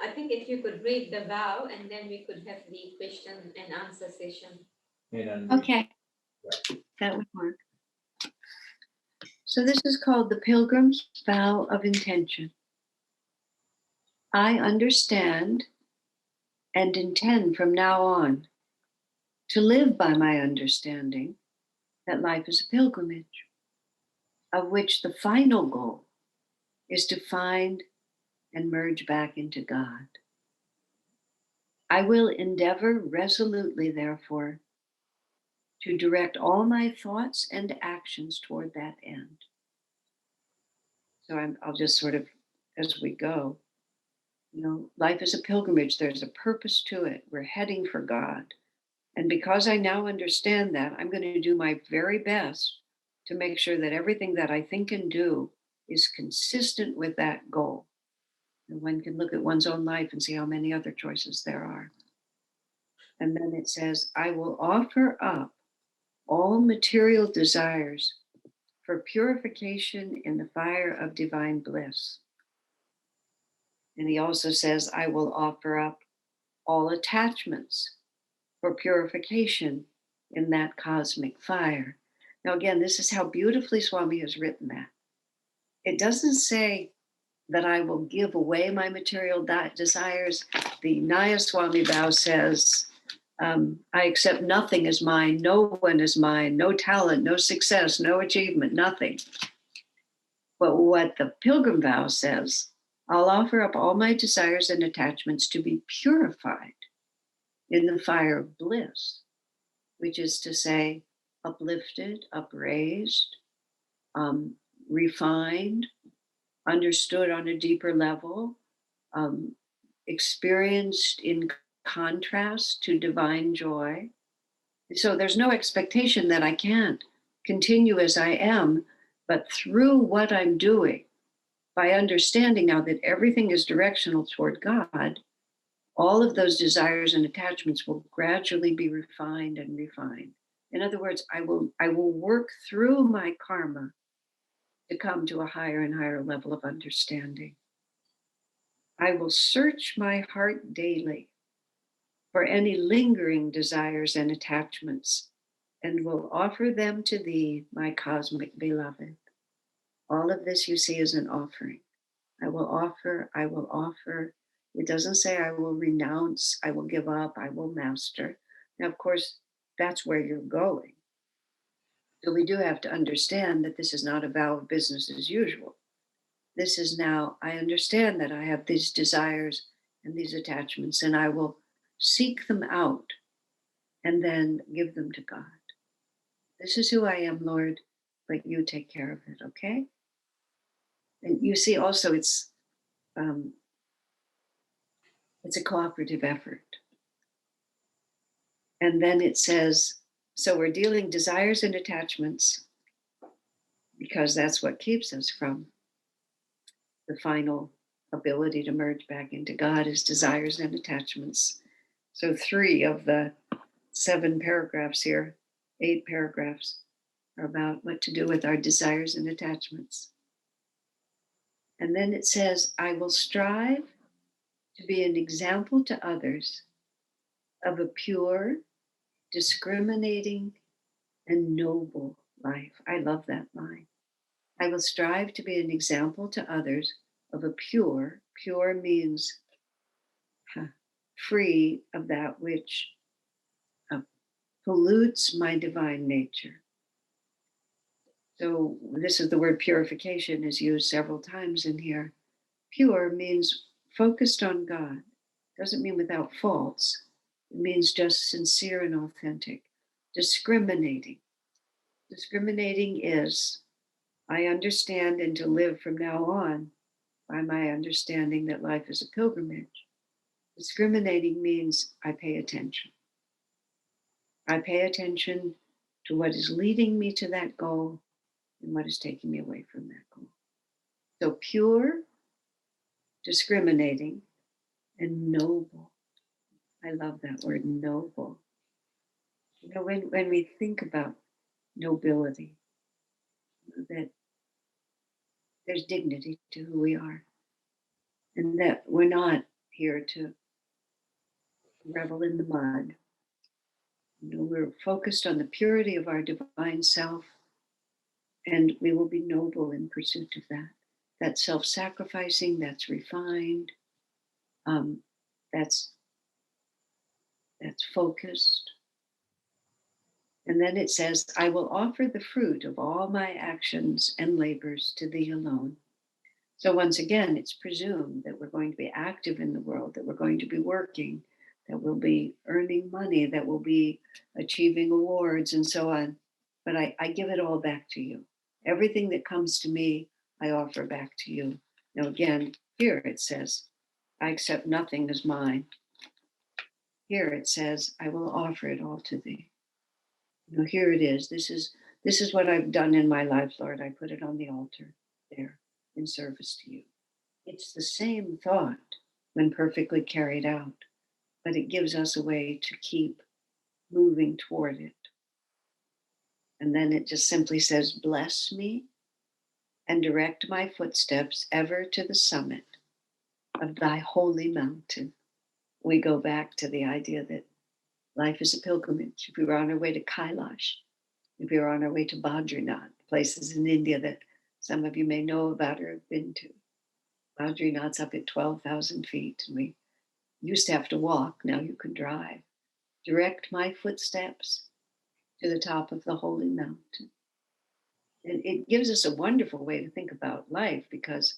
I think if you could read the vow and then we could have the question and answer session. Okay, that would work. So this is called the Pilgrim's Vow of Intention. I understand and intend from now on to live by my understanding that life is a pilgrimage, of which the final goal is to find and merge back into God. I will endeavor resolutely, therefore, to direct all my thoughts and actions toward that end. So I'll just sort of, as we go, life is a pilgrimage. There's a purpose to it. We're heading for God. And because I now understand that, I'm going to do my very best to make sure that everything that I think and do is consistent with that goal. And one can look at one's own life and see how many other choices there are. And then it says, I will offer up all material desires for purification in the fire of divine bliss. And he also says, I will offer up all attachments for purification in that cosmic fire. Now, again, this is how beautifully Swami has written that. It doesn't say that I will give away my material desires. The Nayaswami vow says, I accept nothing as mine, no one is mine, no talent, no success, no achievement, nothing. But what the Pilgrim Vow says, I'll offer up all my desires and attachments to be purified in the fire of bliss, which is to say, uplifted, upraised, refined, understood on a deeper level, experienced in contrast to divine joy. So there's no expectation that I can't continue as I am, but through what I'm doing, by understanding now that everything is directional toward God, all of those desires and attachments will gradually be refined and refined. In other words, I will work through my karma to come to a higher and higher level of understanding. I will search my heart daily for any lingering desires and attachments, and will offer them to thee, my cosmic beloved. All of this you see is an offering. I will offer, I will offer. It doesn't say I will renounce, I will give up, I will master. Now, of course, that's where you're going. So we do have to understand that this is not a vow of business as usual. This is now, I understand that I have these desires and these attachments, and I will seek them out and then give them to God. This is who I am, Lord, but you take care of it, okay? And you see also it's a cooperative effort. And then it says, so we're dealing desires and attachments because that's what keeps us from the final ability to merge back into God is desires and attachments. So 3 of the 7 paragraphs here, 8 paragraphs, are about what to do with our desires and attachments. And then it says, I will strive to be an example to others of a pure, discriminating, and noble life. I love that line. I will strive to be an example to others of a pure means free of that which pollutes my divine nature. So this is the word purification is used several times in here. Pure means focused on God. Doesn't mean without faults. It means just sincere and authentic. Discriminating. Discriminating is, I understand and to live from now on by my understanding that life is a pilgrimage. Discriminating means I pay attention. I pay attention to what is leading me to that goal and what is taking me away from that goal. So pure, discriminating, and noble. I love that word, noble. You know, when we think about nobility, that there's dignity to who we are, and that we're not here to revel in the mud. You know, we're focused on the purity of our divine self, and we will be noble in pursuit of that. That's self-sacrificing, that's refined, that's that's focused. And then it says, I will offer the fruit of all my actions and labors to thee alone. So once again, it's presumed that we're going to be active in the world, that we're going to be working, that we'll be earning money, that we'll be achieving awards and so on. But I give it all back to you. Everything that comes to me, I offer back to you. Now again, here it says, I accept nothing as mine. Here it says, I will offer it all to thee. You know, here it is. This is what I've done in my life, Lord. I put it on the altar there in service to you. It's the same thought when perfectly carried out, but it gives us a way to keep moving toward it. And then it just simply says, bless me and direct my footsteps ever to the summit of thy holy mountain. We go back to the idea that life is a pilgrimage. If we were on our way to Kailash, if we were on our way to Badrinath, places in India that some of you may know about or have been to. Badrinath's up at 12,000 feet, and we used to have to walk. Now you can drive. Direct my footsteps to the top of the holy mountain. And it gives us a wonderful way to think about life, because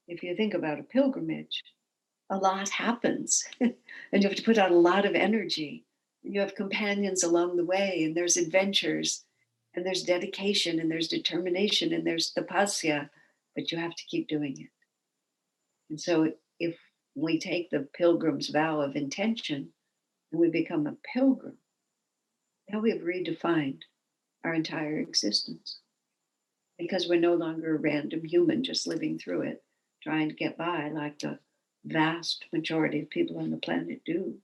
if you think about a pilgrimage, a lot happens and you have to put out a lot of energy. And you have companions along the way, and there's adventures, and there's dedication, and there's determination, and there's tapasya, but you have to keep doing it. And so if we take the pilgrim's vow of intention and we become a pilgrim, now we have redefined our entire existence, because we're no longer a random human just living through it, trying to get by like the vast majority of people on the planet do.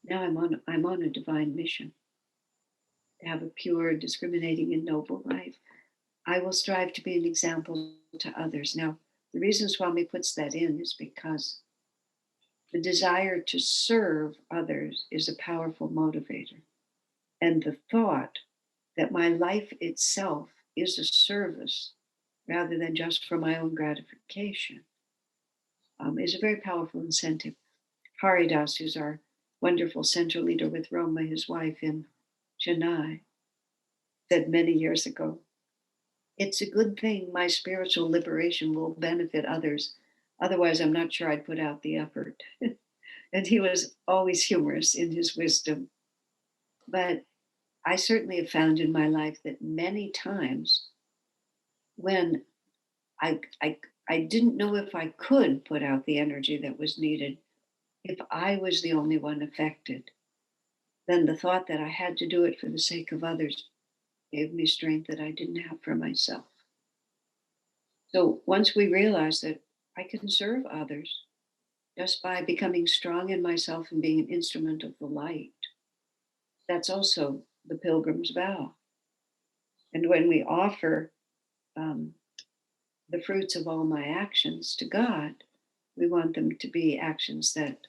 Now I'm on a divine mission to have a pure, discriminating, and noble life. I will strive to be an example to others. Now, the reason Swami puts that in is because the desire to serve others is a powerful motivator. And the thought that my life itself is a service rather than just for my own gratification is a very powerful incentive. Haridas, who's our wonderful center leader with Roma, his wife in Chennai, said many years ago, it's a good thing my spiritual liberation will benefit others. Otherwise, I'm not sure I'd put out the effort. And he was always humorous in his wisdom. But I certainly have found in my life that many times when I didn't know if I could put out the energy that was needed, if I was the only one affected, then the thought that I had to do it for the sake of others gave me strength that I didn't have for myself. So once we realize that I can serve others just by becoming strong in myself and being an instrument of the light, that's also the pilgrim's vow. And when we offer the fruits of all my actions to God, we want them to be actions that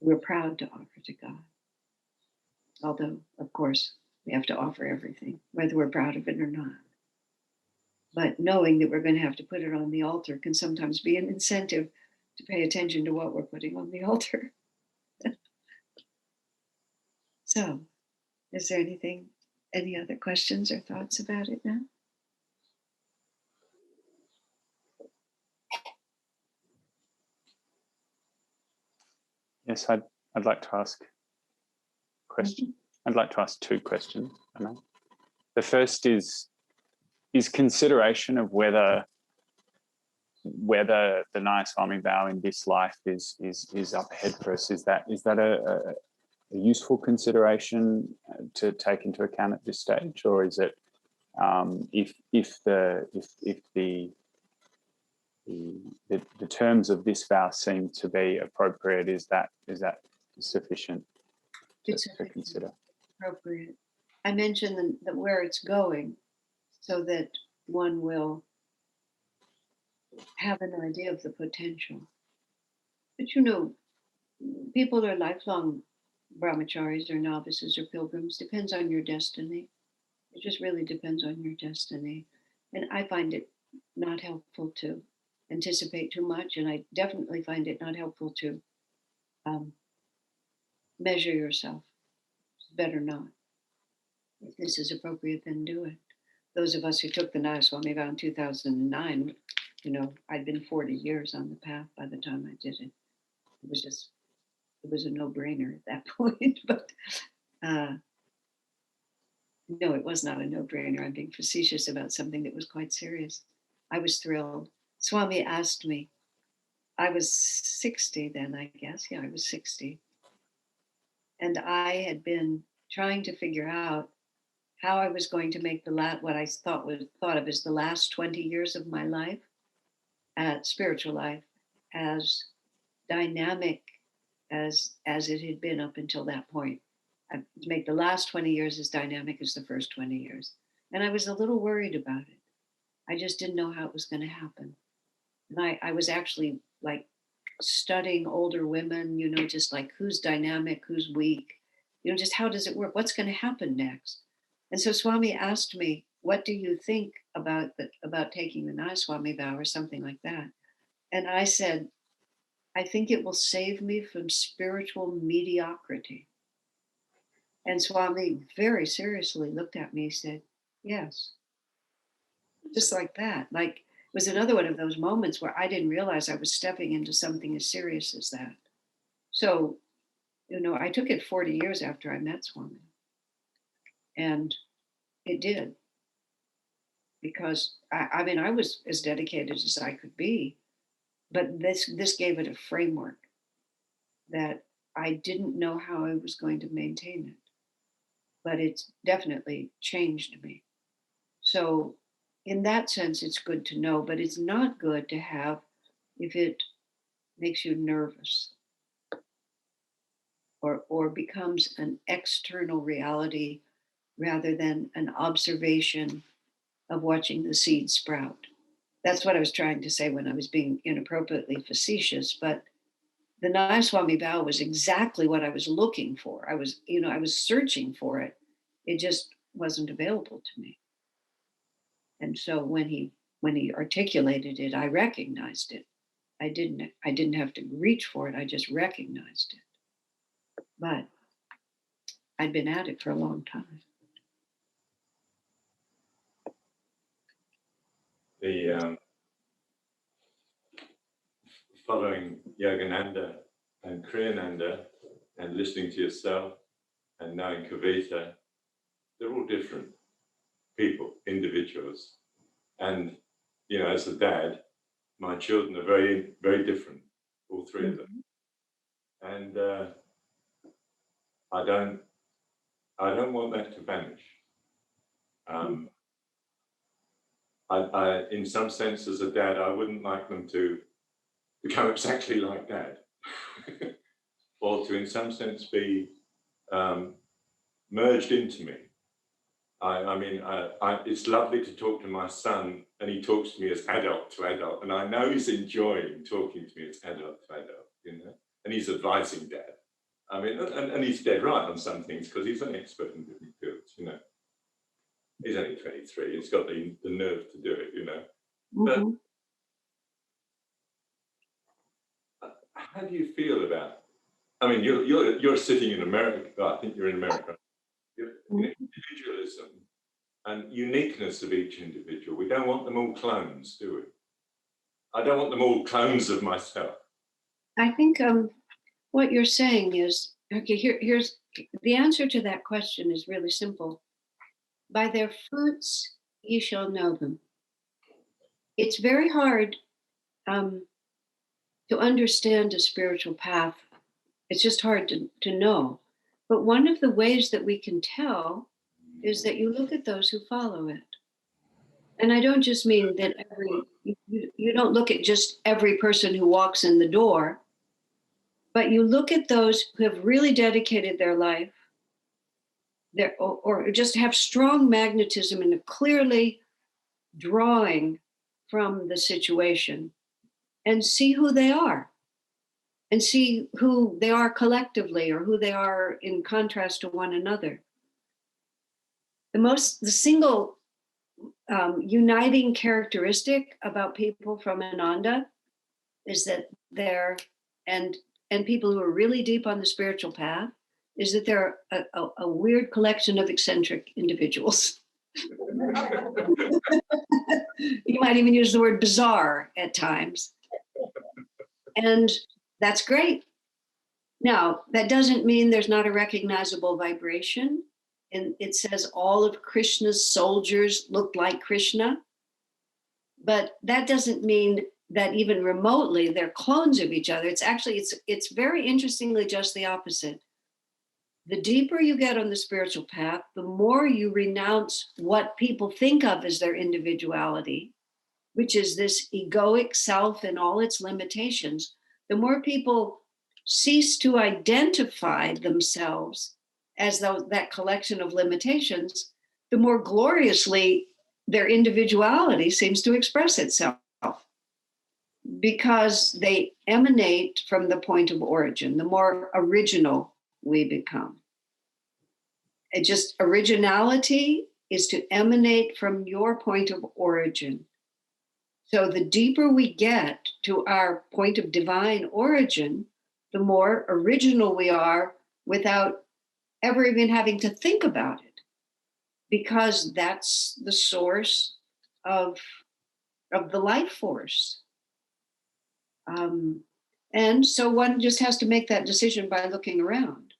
we're proud to offer to God. Although, of course, we have to offer everything, whether we're proud of it or not. But knowing that we're going to have to put it on the altar can sometimes be an incentive to pay attention to what we're putting on the altar. So, is there any other questions or thoughts about it now? Yes, I'd like to ask a question. I'd like to ask two questions. The first is consideration of whether the Nayaswami vow in this life is up ahead for us. Is that a useful consideration to take into account at this stage, or is it if the terms of this vow seem to be appropriate, is that sufficient to consider? Appropriate. I mentioned the where it's going, so that one will have an idea of the potential. But you know, people are lifelong brahmacharis or novices or pilgrims. Depends on your destiny. It just really depends on your destiny. And I find it not helpful to anticipate too much. And I definitely find it not helpful to measure yourself. Better not. If this is appropriate, then do it. Those of us who took the Nayaswami vow in 2009, I'd been 40 years on the path by the time I did it. It was a no-brainer at that point. But no, it was not a no-brainer. I'm being facetious about something that was quite serious. I was thrilled. Swami asked me, I was 60 then, I guess. Yeah, I was 60. And I had been trying to figure out how I was going to make what I thought of as the last 20 years of my life, spiritual life, as dynamic as it had been up until that point. To make the last 20 years as dynamic as the first 20 years. And I was a little worried about it. I just didn't know how it was going to happen. And I was actually like studying older women, just like who's dynamic, who's weak, just how does it work? What's going to happen next? And so Swami asked me, what do you think about taking the Nayaswami vow or something like that? And I said, I think it will save me from spiritual mediocrity. And Swami very seriously looked at me and said, yes. Just like that. Like it was another one of those moments where I didn't realize I was stepping into something as serious as that. So, I took it 40 years after I met Swami. And it did. Because I was as dedicated as I could be, but this gave it a framework that I didn't know how I was going to maintain it. But it's definitely changed me. So in that sense, it's good to know, but it's not good to have if it makes you nervous or becomes an external reality rather than an observation of watching the seed sprout. That's what I was trying to say when I was being inappropriately facetious, but the Nayaswami vow was exactly what I was looking for. I was searching for it. It just wasn't available to me. And so when he articulated it, I recognized it. I didn't have to reach for it. I just recognized it. But I'd been at it for a long time. The following Yogananda and Kriyananda and listening to yourself and knowing Kavita, they're all different people, individuals. And, as a dad, my children are very, very different, all three of them. And I don't want that to vanish. I, in some sense, as a dad, I wouldn't like them to become exactly like Dad, or to, in some sense, be merged into me. It's lovely to talk to my son, and he talks to me as adult to adult, and I know he's enjoying talking to me as adult to adult, and he's advising Dad. And he's dead right on some things because he's an expert in different fields, He's only 23. He's got the nerve to do it, But how do you feel about? You're sitting in America. I think you're in America. Individualism and uniqueness of each individual. We don't want them all clones, do we? I don't want them all clones of myself. I think what you're saying is, okay, here's the answer to that question is really simple. By their fruits, ye shall know them. It's very hard to understand a spiritual path. It's just hard to know. But one of the ways that we can tell is that you look at those who follow it. And I don't just mean that you don't look at just every person who walks in the door, but you look at those who have really dedicated their life or just have strong magnetism and are clearly drawing from the situation, and see who they are and see who they are collectively or who they are in contrast to one another. The single uniting characteristic about people from Ananda is that and people who are really deep on the spiritual path is that they're a weird collection of eccentric individuals. You might even use the word bizarre at times. And that's great. Now, that doesn't mean there's not a recognizable vibration. And it says all of Krishna's soldiers looked like Krishna. But that doesn't mean that even remotely they're clones of each other. It's actually, it's very interestingly just the opposite. The deeper you get on the spiritual path, the more you renounce what people think of as their individuality, which is this egoic self and all its limitations. The more people cease to identify themselves as that collection of limitations, the more gloriously their individuality seems to express itself, because they emanate from the point of origin. The more original we become. It just, originality is to emanate from your point of origin. So the deeper we get to our point of divine origin, the more original we are without ever even having to think about it, because that's the source of the life force. And so one just has to make that decision by looking around.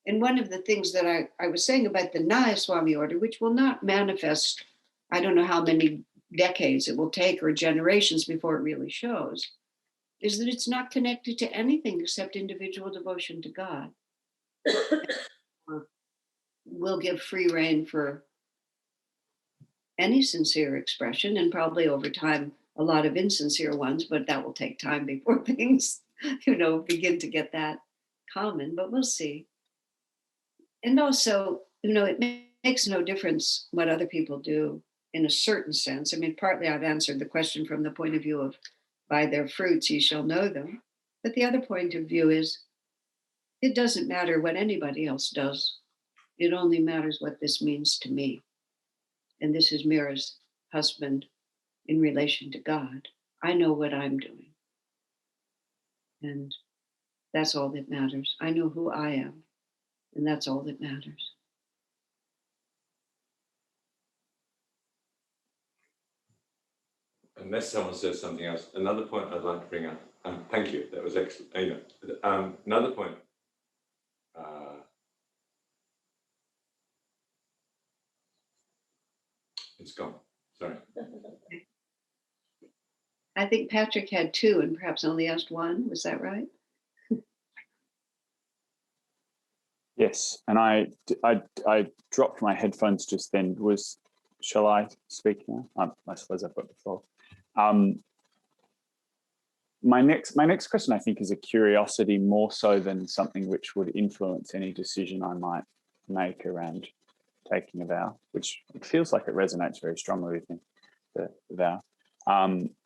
And one of the things that I was saying about the Nayaswami Order, which will not manifest, I don't know how many decades it will take or generations before it really shows, is that it's not connected to anything except individual devotion to God. We'll give free rein for any sincere expression, and probably over time a lot of insincere ones, but that will take time before things, begin to get that common, but we'll see. And also, it makes no difference what other people do in a certain sense. I mean, partly I've answered the question from the point of view of by their fruits ye shall know them. But the other point of view is it doesn't matter what anybody else does. It only matters what this means to me. And this is Mira's husband in relation to God. I know what I'm doing. And that's all that matters. I know who I am. And that's all that matters. Unless someone says something else, another point I'd like to bring up. Thank you, that was excellent. Another point. It's gone. Sorry. I think Patrick had two and perhaps only asked one. Was that right? Yes, and I dropped my headphones just then. Shall I speak now? I suppose I've got the floor. My next question, I think, is a curiosity more so than something which would influence any decision I might make around taking a vow, which it feels like it resonates very strongly with me, the vow.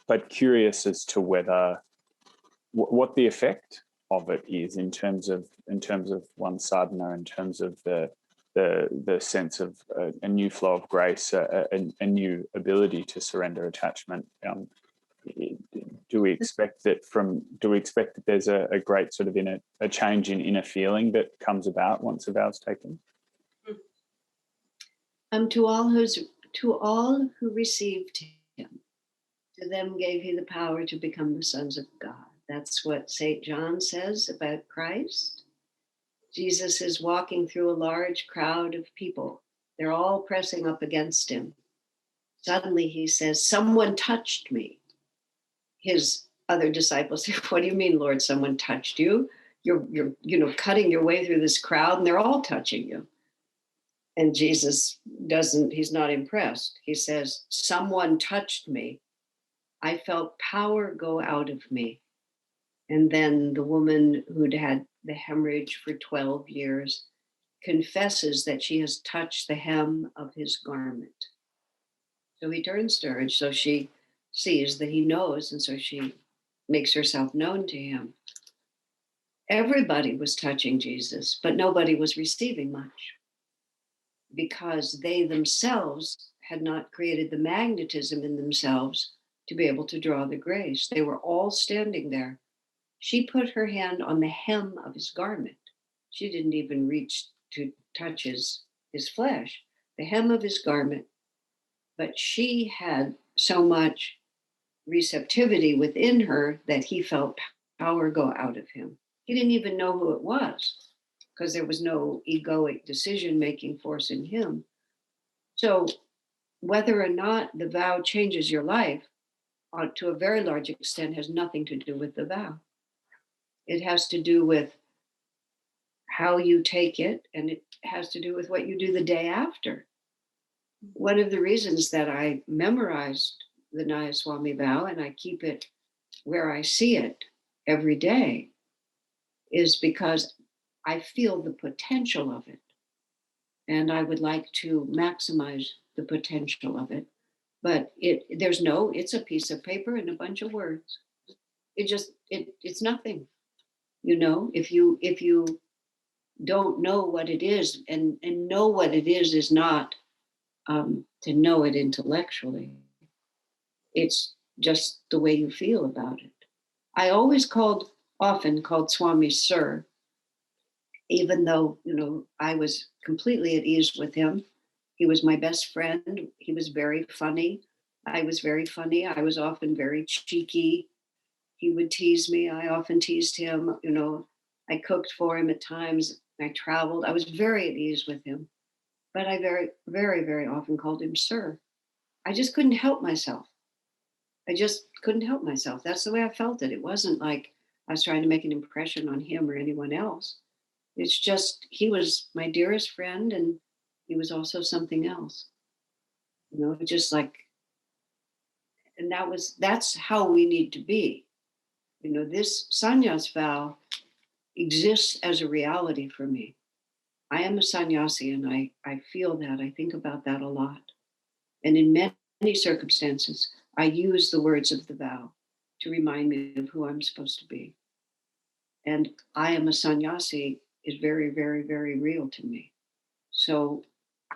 But curious as to whether what the effect of it is in terms of one sadhana, in terms of the sense of a new flow of grace, a new ability to surrender attachment. Do we expect that there's a great sort of a change in inner feeling that comes about once a vow's taken? To all who received him, to them gave he the power to become the sons of God. That's what St. John says about Christ. Jesus is walking through a large crowd of people. They're all pressing up against him. Suddenly he says, "Someone touched me." His other disciples say, "What do you mean, Lord, someone touched you? You're cutting your way through this crowd and they're all touching you." And Jesus he's not impressed. He says, "Someone touched me. I felt power go out of me." And then the woman who'd had the hemorrhage for 12 years confesses that she has touched the hem of his garment. So he turns to her, and so she sees that he knows, and so she makes herself known to him. Everybody was touching Jesus, but nobody was receiving much, because they themselves had not created the magnetism in themselves to be able to draw the grace. They were all standing there. She put her hand on the hem of his garment. She didn't even reach to touch his flesh, the hem of his garment. But she had so much receptivity within her that he felt power go out of him. He didn't even know who it was because there was no egoic decision-making force in him. So whether or not the vow changes your life, to a very large extent, has nothing to do with the vow. It has to do with how you take it, and it has to do with what you do the day after. One of the reasons that I memorized the Nayaswami vow and I keep it where I see it every day is because I feel the potential of it. And I would like to maximize the potential of it. But it's a piece of paper and a bunch of words. It's nothing. If you don't know what it is, and know what it is not to know it intellectually. It's just the way you feel about it. I often called Swami Sir, even though, I was completely at ease with him. He was my best friend. He was very funny. I was very funny. I was often very cheeky. He would tease me. I often teased him. I cooked for him at times. I traveled. I was very at ease with him. But I very, very, very often called him Sir. I just couldn't help myself. That's the way I felt it. It wasn't like I was trying to make an impression on him or anyone else. It's just, he was my dearest friend and he was also something else. Just like, and that's how we need to be. This sannyas vow exists as a reality for me. I am a sannyasi and I feel that. I think about that a lot. And in many circumstances, I use the words of the vow to remind me of who I'm supposed to be. And I am a sannyasi is very, very, very real to me. So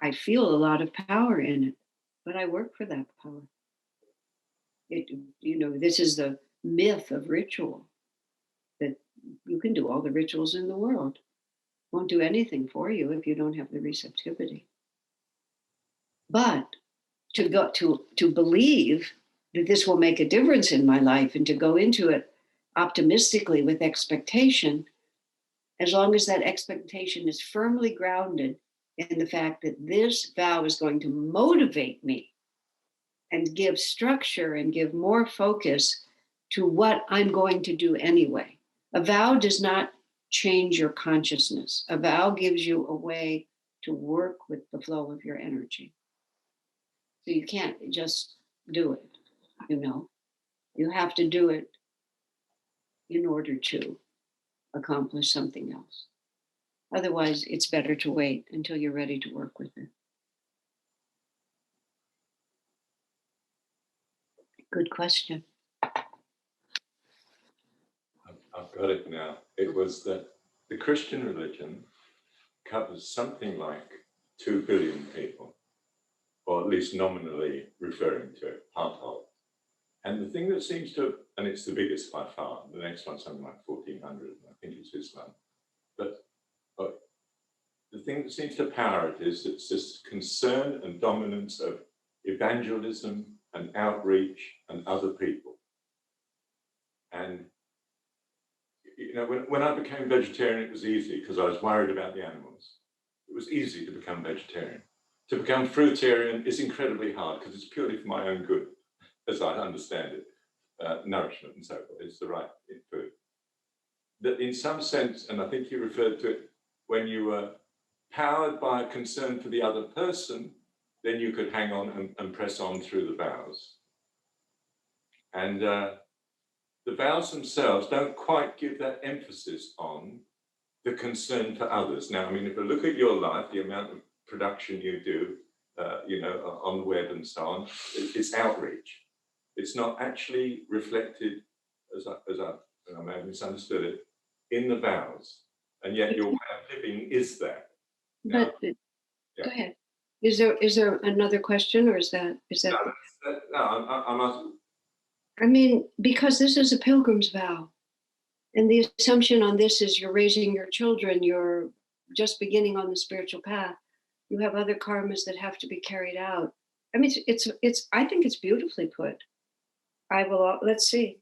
I feel a lot of power in it, but I work for that power. This is the myth of ritual, that you can do all the rituals in the world. Won't do anything for you if you don't have the receptivity. But to believe that this will make a difference in my life and to go into it optimistically with expectation, as long as that expectation is firmly grounded in the fact that this vow is going to motivate me and give structure and give more focus to what I'm going to do anyway. A vow does not change your consciousness. A vow gives you a way to work with the flow of your energy. So you can't just do it, You have to do it in order to accomplish something else. Otherwise, it's better to wait until you're ready to work with it. Good question. I've got it now. It was that the Christian religion covers something like 2 billion people, or at least nominally referring to it, part of. And the thing that seems to, and it's the biggest by far, the next one's something like 1,400, I think it's Islam. But the thing that seems to power it is it's this concern and dominance of evangelism and outreach and other people. And when I became vegetarian, it was easy because I was worried about the animals. It was easy to become vegetarian. To become fruitarian is incredibly hard because it's purely for my own good, as I understand it. Nourishment and so forth is the right food. That in some sense, and I think you referred to it, when you were powered by a concern for the other person, then you could hang on and press on through the vows. And the vows themselves don't quite give that emphasis on the concern for others. Now, I mean, if you look at your life, the amount of production you do, on the web and so on, it's outreach. It's not actually reflected, as I may have misunderstood it, in the vows. And yet your way of living is that. But go ahead. Is there another question, or is that? No, I'm asking. I mean, because this is a pilgrim's vow, And the assumption on this is you're raising your children, you're just beginning on the spiritual path. You have other karmas that have to be carried out. I mean, it's I think it's beautifully put. Let's see.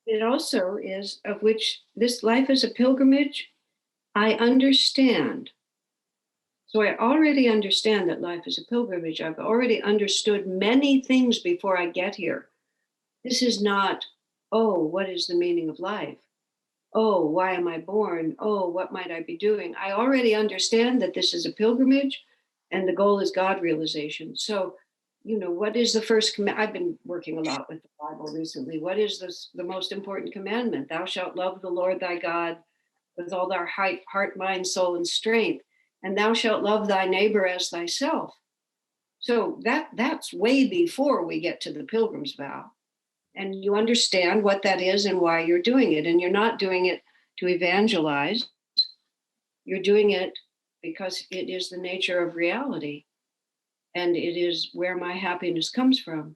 It also is of which this life is a pilgrimage. I understand. So I already understand that life is a pilgrimage. I've already understood many things before I get here. This is not, oh, what is the meaning of life? Oh, why am I born? Oh, what might I be doing? I already understand that this is a pilgrimage and the goal is God realization. So, what is the first command? I've been working a lot with the Bible recently. What is the most important commandment? Thou shalt love the Lord thy God with all thy heart, mind, soul, and strength. And thou shalt love thy neighbor as thyself. So that's way before we get to the Pilgrim's Vow. And you understand what that is and why you're doing it. And you're not doing it to evangelize. You're doing it because it is the nature of reality. And it is where my happiness comes from,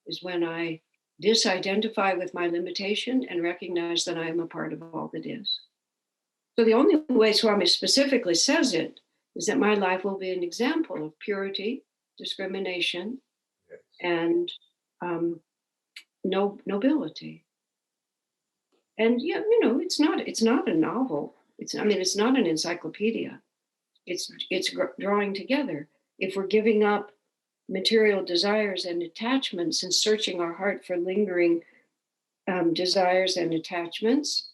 is when I disidentify with my limitation and recognize that I am a part of all that is. So the only way Swami specifically says it is that my life will be an example of purity, discrimination, and nobility. And it's not a novel. It's not an encyclopedia. It's drawing together. If we're giving up material desires and attachments and searching our heart for lingering desires and attachments,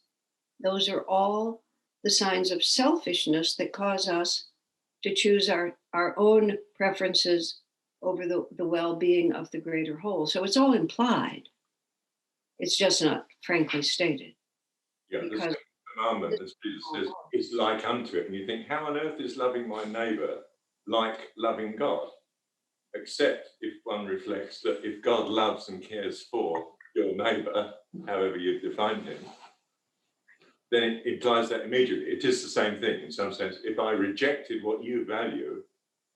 those are all the signs of selfishness that cause us to choose our own preferences over the well-being of the greater whole. So it's all implied. It's just not frankly stated. Yeah, Because the commandment, as Jesus says, is like unto it. And you think, how on earth is loving my neighbour like loving God? Except if one reflects that if God loves and cares for your neighbour, however you define him, then it implies that immediately. It is the same thing in some sense. If I rejected what you value,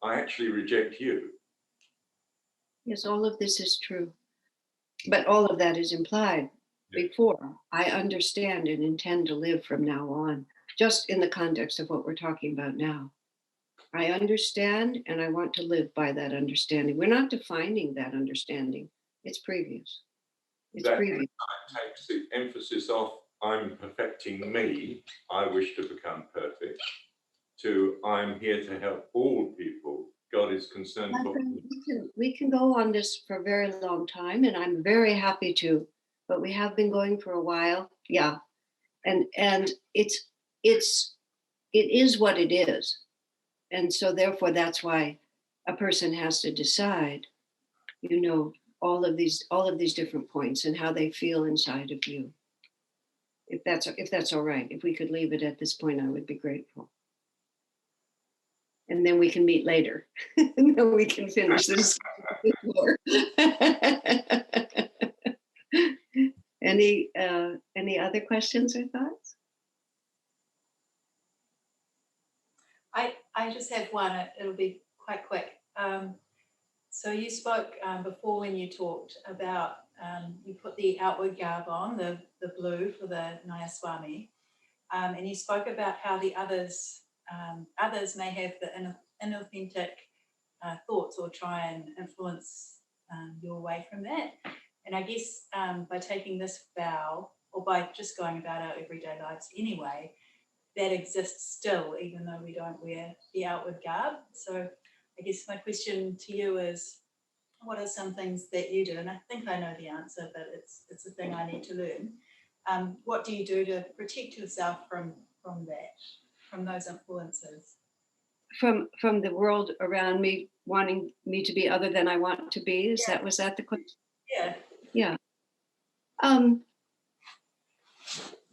I actually reject you. Yes, all of this is true. But all of that is implied before I understand and intend to live from now on, just in the context of what we're talking about now. I understand and I want to live by that understanding. We're not defining that understanding. It's previous. It's That previous. takes the emphasis off I'm perfecting me, I wish to become perfect, to I'm here to help all people. God is concerned for all. We can go on this for a very long time, and I'm very happy to, but we have been going for a while. Yeah. And it is what it is. And so therefore that's why a person has to decide, all of these different points and how they feel inside of you. If that's all right, if we could leave it at this point, I would be grateful. And then we can meet later. And then we can finish this. Any other questions or thoughts? I just have one. It'll be quite quick. So you spoke before when you talked about you put the outward garb on, the blue for the Nayaswami, and you spoke about how the others may have the inauthentic thoughts or try and influence you away from that. And I guess by taking this vow, or by just going about our everyday lives anyway, that exists still, even though we don't wear the outward garb. So I guess my question to you is, what are some things that you do? And I think I know the answer, but it's a thing I need to learn. What do you do to protect yourself from that, from those influences? From the world around me wanting me to be other than I want to be? Was that the question? Yeah. Yeah.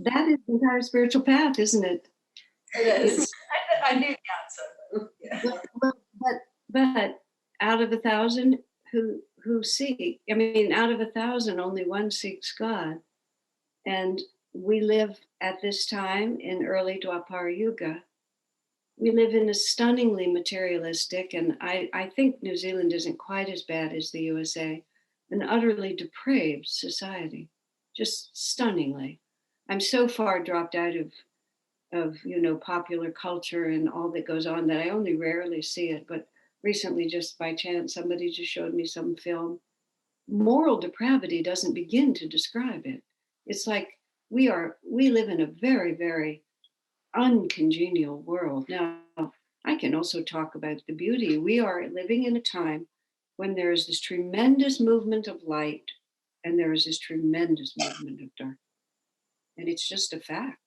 That is the entire spiritual path, isn't it? It is. I knew the answer. Yeah. But out of 1,000 who seek, out of 1,000, only one seeks God. And we live at this time in early Dwapara Yuga. We live in a stunningly materialistic, and I think New Zealand isn't quite as bad as the USA, an utterly depraved society, just stunningly. I'm so far dropped out of popular culture and all that goes on that I only rarely see it. But recently, just by chance, somebody just showed me some film. Moral depravity doesn't begin to describe it. It's like we live in a very, very uncongenial world. Now, I can also talk about the beauty. We are living in a time when there is this tremendous movement of light and there is this tremendous movement of dark. And it's just a fact.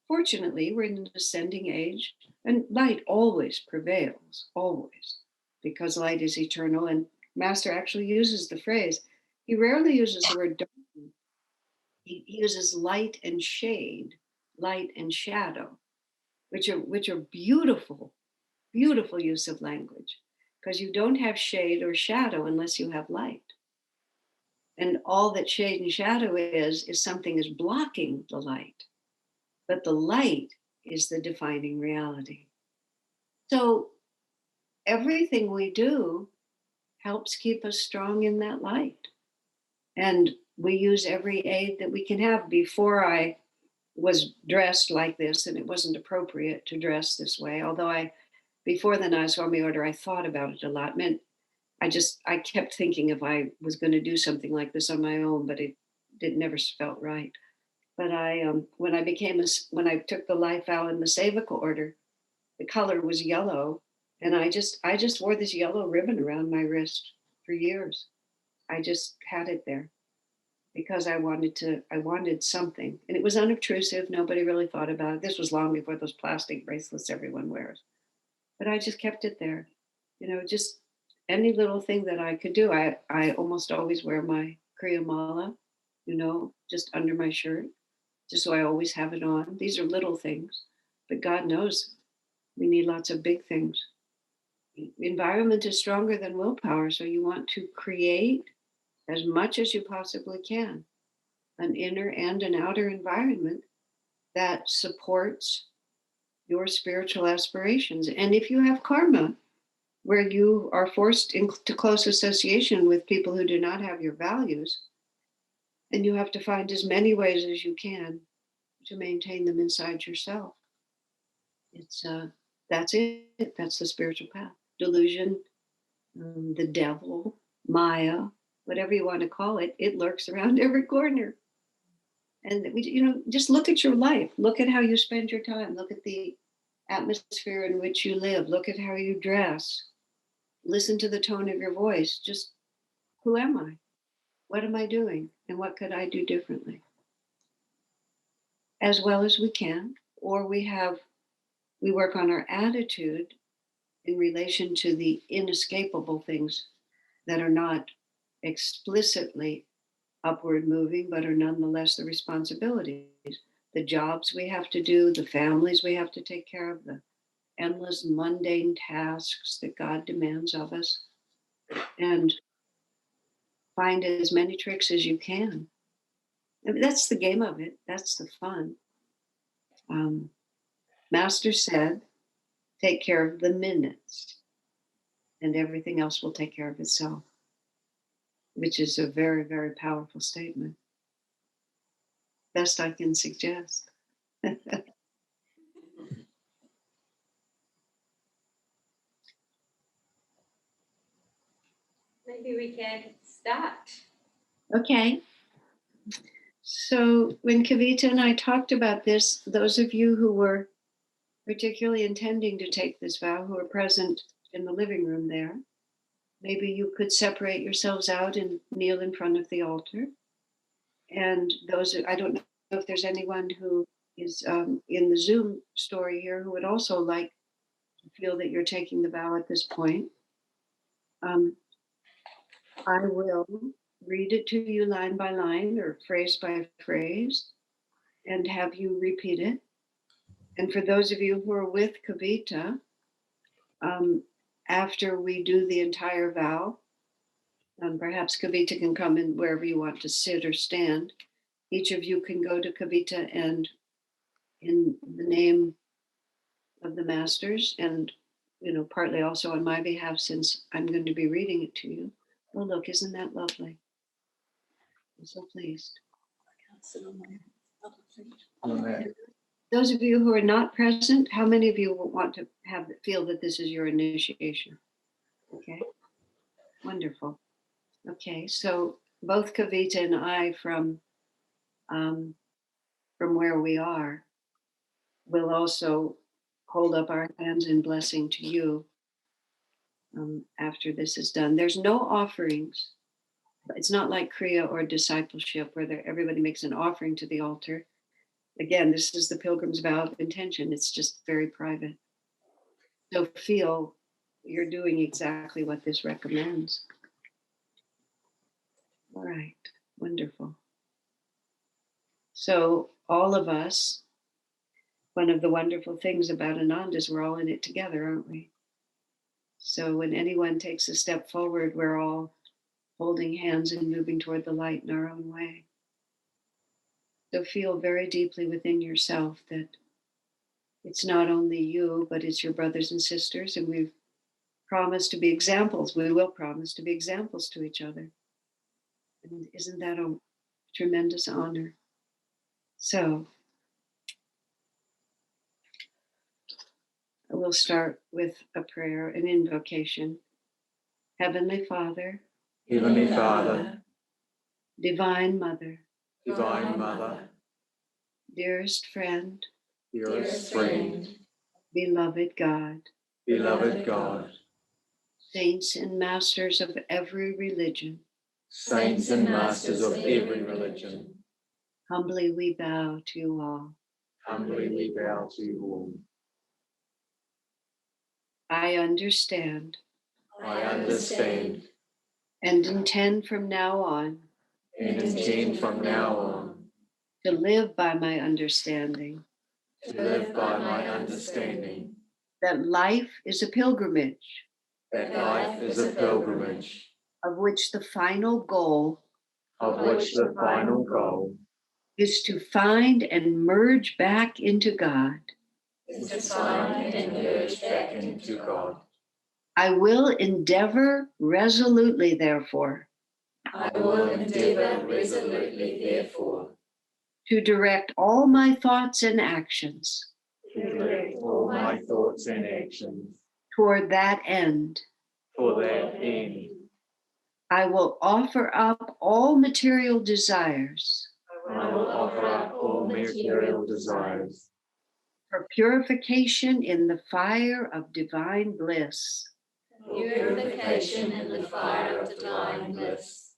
Fortunately, we're in an ascending age, and light always prevails, always, because light is eternal. And Master actually uses the phrase, he rarely uses the word dark. He uses light and shade, light and shadow, which are beautiful, beautiful use of language, because you don't have shade or shadow unless you have light. And all that shade and shadow is something is blocking the light. But the light is the defining reality. So everything we do helps keep us strong in that light. And we use every aid that we can have. Before I was dressed like this, and it wasn't appropriate to dress this way, although before the Nayaswami Order, I thought about it a lot. I kept thinking if I was going to do something like this on my own, but it never felt right. But when I took the life vow in the Sevaka order, the color was yellow, and I just wore this yellow ribbon around my wrist for years. I just had it there because I wanted something, and it was unobtrusive. Nobody really thought about it. This was long before those plastic bracelets everyone wears, but I just kept it there. Just any little thing that I could do. I almost always wear my Kriya Mala, just under my shirt, just so I always have it on. These are little things, but God knows we need lots of big things. Environment is stronger than willpower, so you want to create as much as you possibly can an inner and an outer environment that supports your spiritual aspirations. And if you have karma where you are forced into close association with people who do not have your values, then you have to find as many ways as you can to maintain them inside yourself. It's that's it. That's the spiritual path. Delusion, the devil, Maya, whatever you want to call it, it lurks around every corner. And just look at your life. Look at how you spend your time. Look at the atmosphere in which you live. Look at how you dress. Listen to the tone of your voice. Just who am I? What am I doing? And what could I do differently? As well as we can. Or we work on our attitude in relation to the inescapable things that are not explicitly upward moving, but are nonetheless the responsibilities, the jobs we have to do, the families we have to take care of, the endless mundane tasks that God demands of us, and find as many tricks as you can. I mean, that's the game of it. That's the fun. Master said, take care of the minutes and everything else will take care of itself, which is a very, very powerful statement. Best I can suggest. Maybe we can start. Okay. So when Kavita and I talked about this, those of you who were particularly intending to take this vow, who are present in the living room there, maybe you could separate yourselves out and kneel in front of the altar. And I don't know if there's anyone who is in the Zoom story here who would also like to feel that you're taking the vow at this point. I will read it to you line by line or phrase by phrase and have you repeat it. And for those of you who are with Kavita, after we do the entire vow, perhaps Kavita can come in wherever you want to sit or stand. Each of you can go to Kavita and in the name of the masters and, partly also on my behalf, since I'm going to be reading it to you. Oh, look, isn't that lovely? I'm so pleased. I can't sit on my On that. Those of you who are not present, how many of you will want to feel that this is your initiation? Okay, wonderful. Okay, so both Kavita and I from where we are will also hold up our hands in blessing to you after this is done. There's no offerings. It's not like Kriya or discipleship where everybody makes an offering to the altar. Again, this is the Pilgrim's Vow of Intention. It's just very private. So feel you're doing exactly what this recommends. All right, wonderful. So all of us, one of the wonderful things about Ananda is we're all in it together, aren't we? So when anyone takes a step forward, we're all holding hands and moving toward the light in our own way. So feel very deeply within yourself that it's not only you, but it's your brothers and sisters, and we've promised to be examples. We will promise to be examples to each other. And isn't that a tremendous honor? So we'll start with a prayer, an invocation. Heavenly Father, Heavenly Father, Divine Mother, Divine Mother, dearest friend, dearest friend, beloved God, beloved God, saints and masters of every religion, saints and masters of every religion, humbly we bow to you all. humbly we bow to you all. I understand I understand and intend from now on and intend from now on to live by my understanding to live by my understanding that life is a pilgrimage, that life is a pilgrimage, of which the final goal of which the final goal is to find and merge back into God. is to find and merge back into God. I will endeavor resolutely, therefore, I will endeavor resolutely, therefore, to direct all my thoughts and actions to direct all my thoughts and actions toward that end. for that end. I will offer up all material desires I will offer up all material desires for purification in the fire of divine bliss. purification in the fire of divine bliss.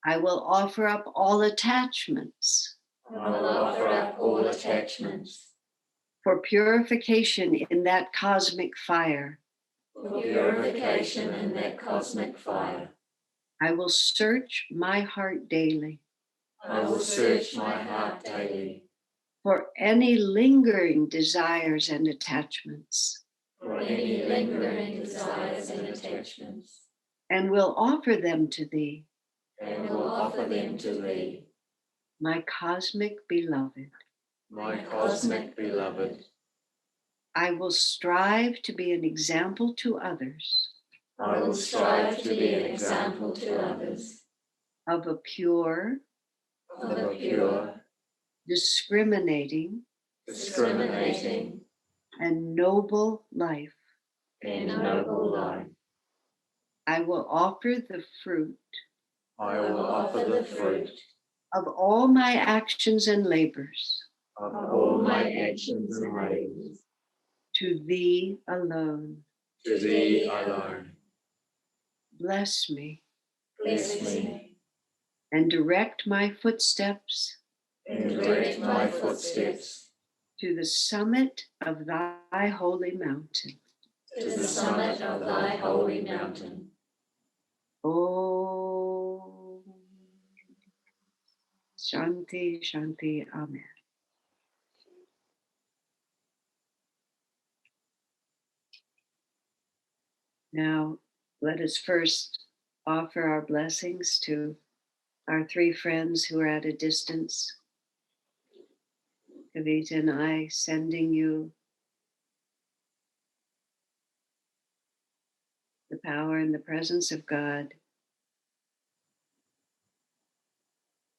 I will offer up all attachments I will offer up all attachments for purification in that cosmic fire. for purification in that cosmic fire. I will search my heart daily I will search my heart daily for any lingering desires and attachments, for any lingering desires and attachments, and will offer them to thee, and will offer them to thee, my cosmic beloved. my cosmic beloved. I will strive to be an example to others I will strive to be an example to others of a pure, of a pure, discriminating, discriminating, and noble life. and noble life. I will offer the fruit I will offer the fruit of all my actions and labors of all my actions and labors to thee alone. to thee alone. Bless me Bless me and direct my footsteps and direct my footsteps to the summit of thy holy mountain. to the summit of thy holy mountain. Om Shanti, Shanti, Amen. Now, let us first offer our blessings to our three friends who are at a distance. Kavita and I sending you the power and the presence of God,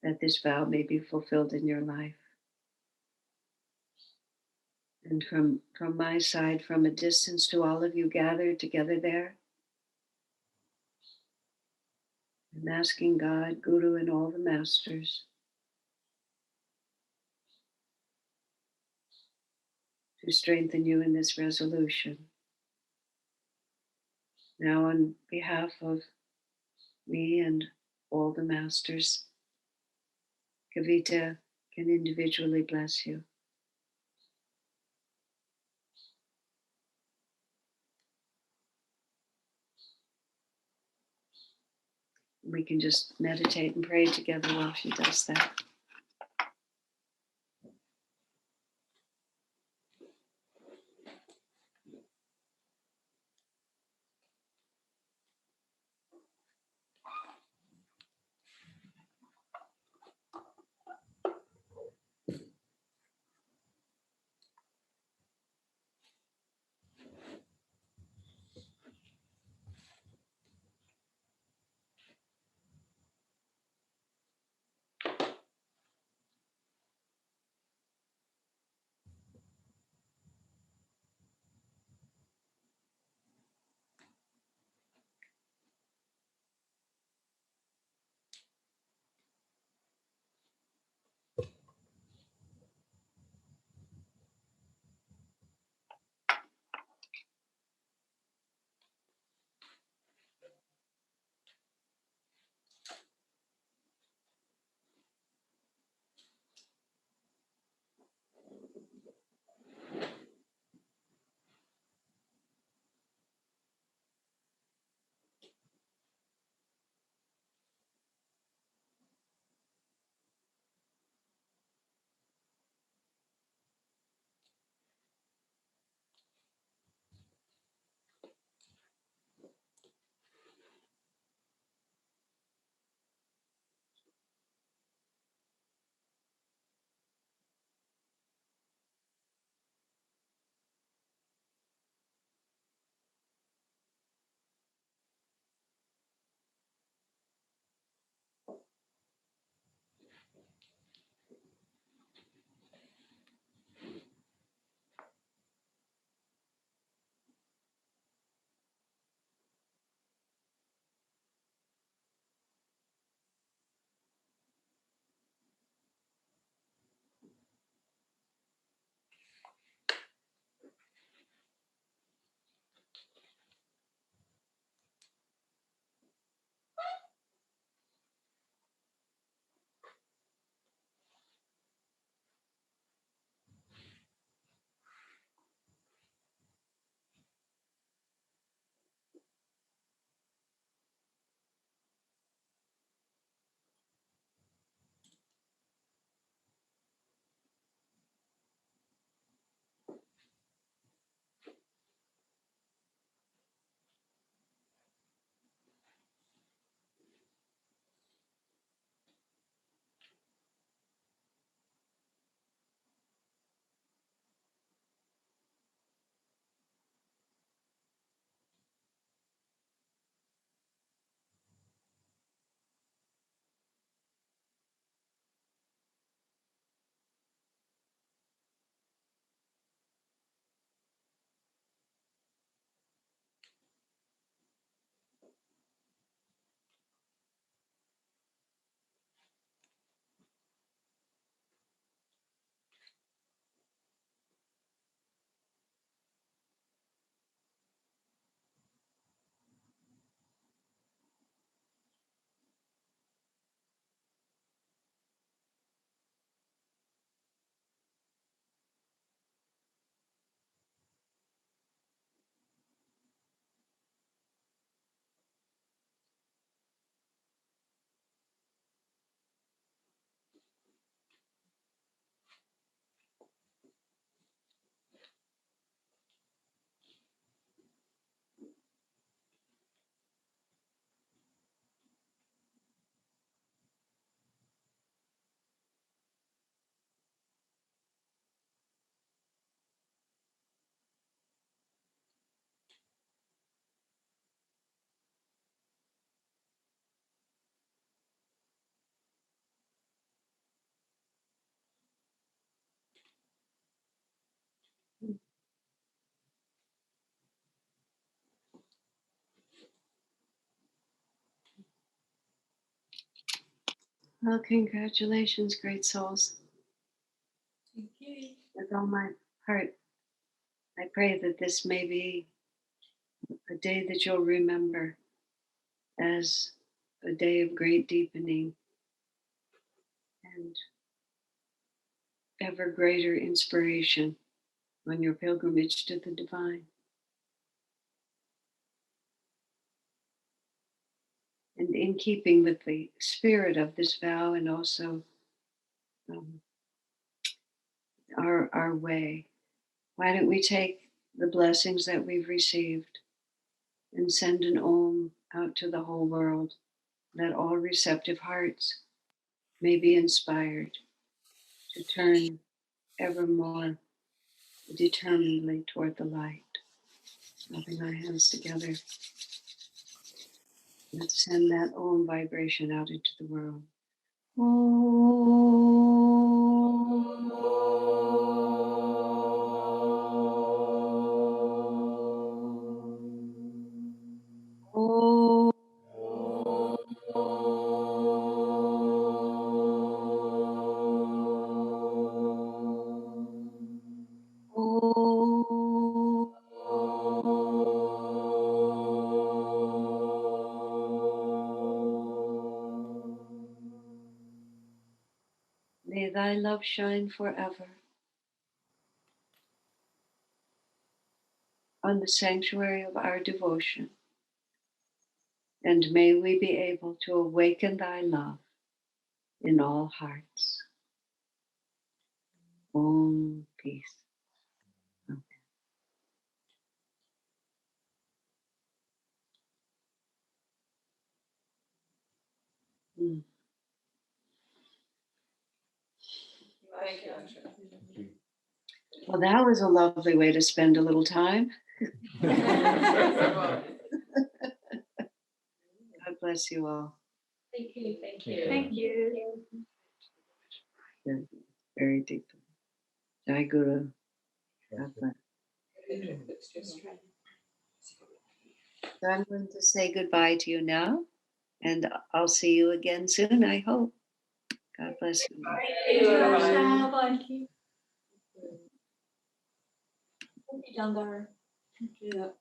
that this vow may be fulfilled in your life. And from my side, from a distance, to all of you gathered together there, I'm asking God, Guru, and all the masters to strengthen you in this resolution. Now, on behalf of me and all the masters, Kavita can individually bless you. We can just meditate and pray together while she does that. Well, congratulations, great souls. Thank you. With all my heart, I pray that this may be a day that you'll remember as a day of great deepening and ever greater inspiration on your pilgrimage to the divine. And in keeping with the spirit of this vow and also our way, why don't we take the blessings that we've received and send an Om out to the whole world, that all receptive hearts may be inspired to turn ever more determinedly toward the light. Rubbing our hands together, let's send that Om vibration out into the world. Om. Om. May thy love shine forever on the sanctuary of our devotion, and may we be able to awaken thy love in all hearts. Om, peace. Amen. Mm. Thank you, Asha. Well, that was a lovely way to spend a little time. God bless you all. Thank you. Thank you. Thank you. Very, very deeply. Jai Guru. God bless. So I'm going to say goodbye to you now, and I'll see you again soon, I hope. God bless you. Thank you, Asha. Thank you. Thank you, Younger. Thank you.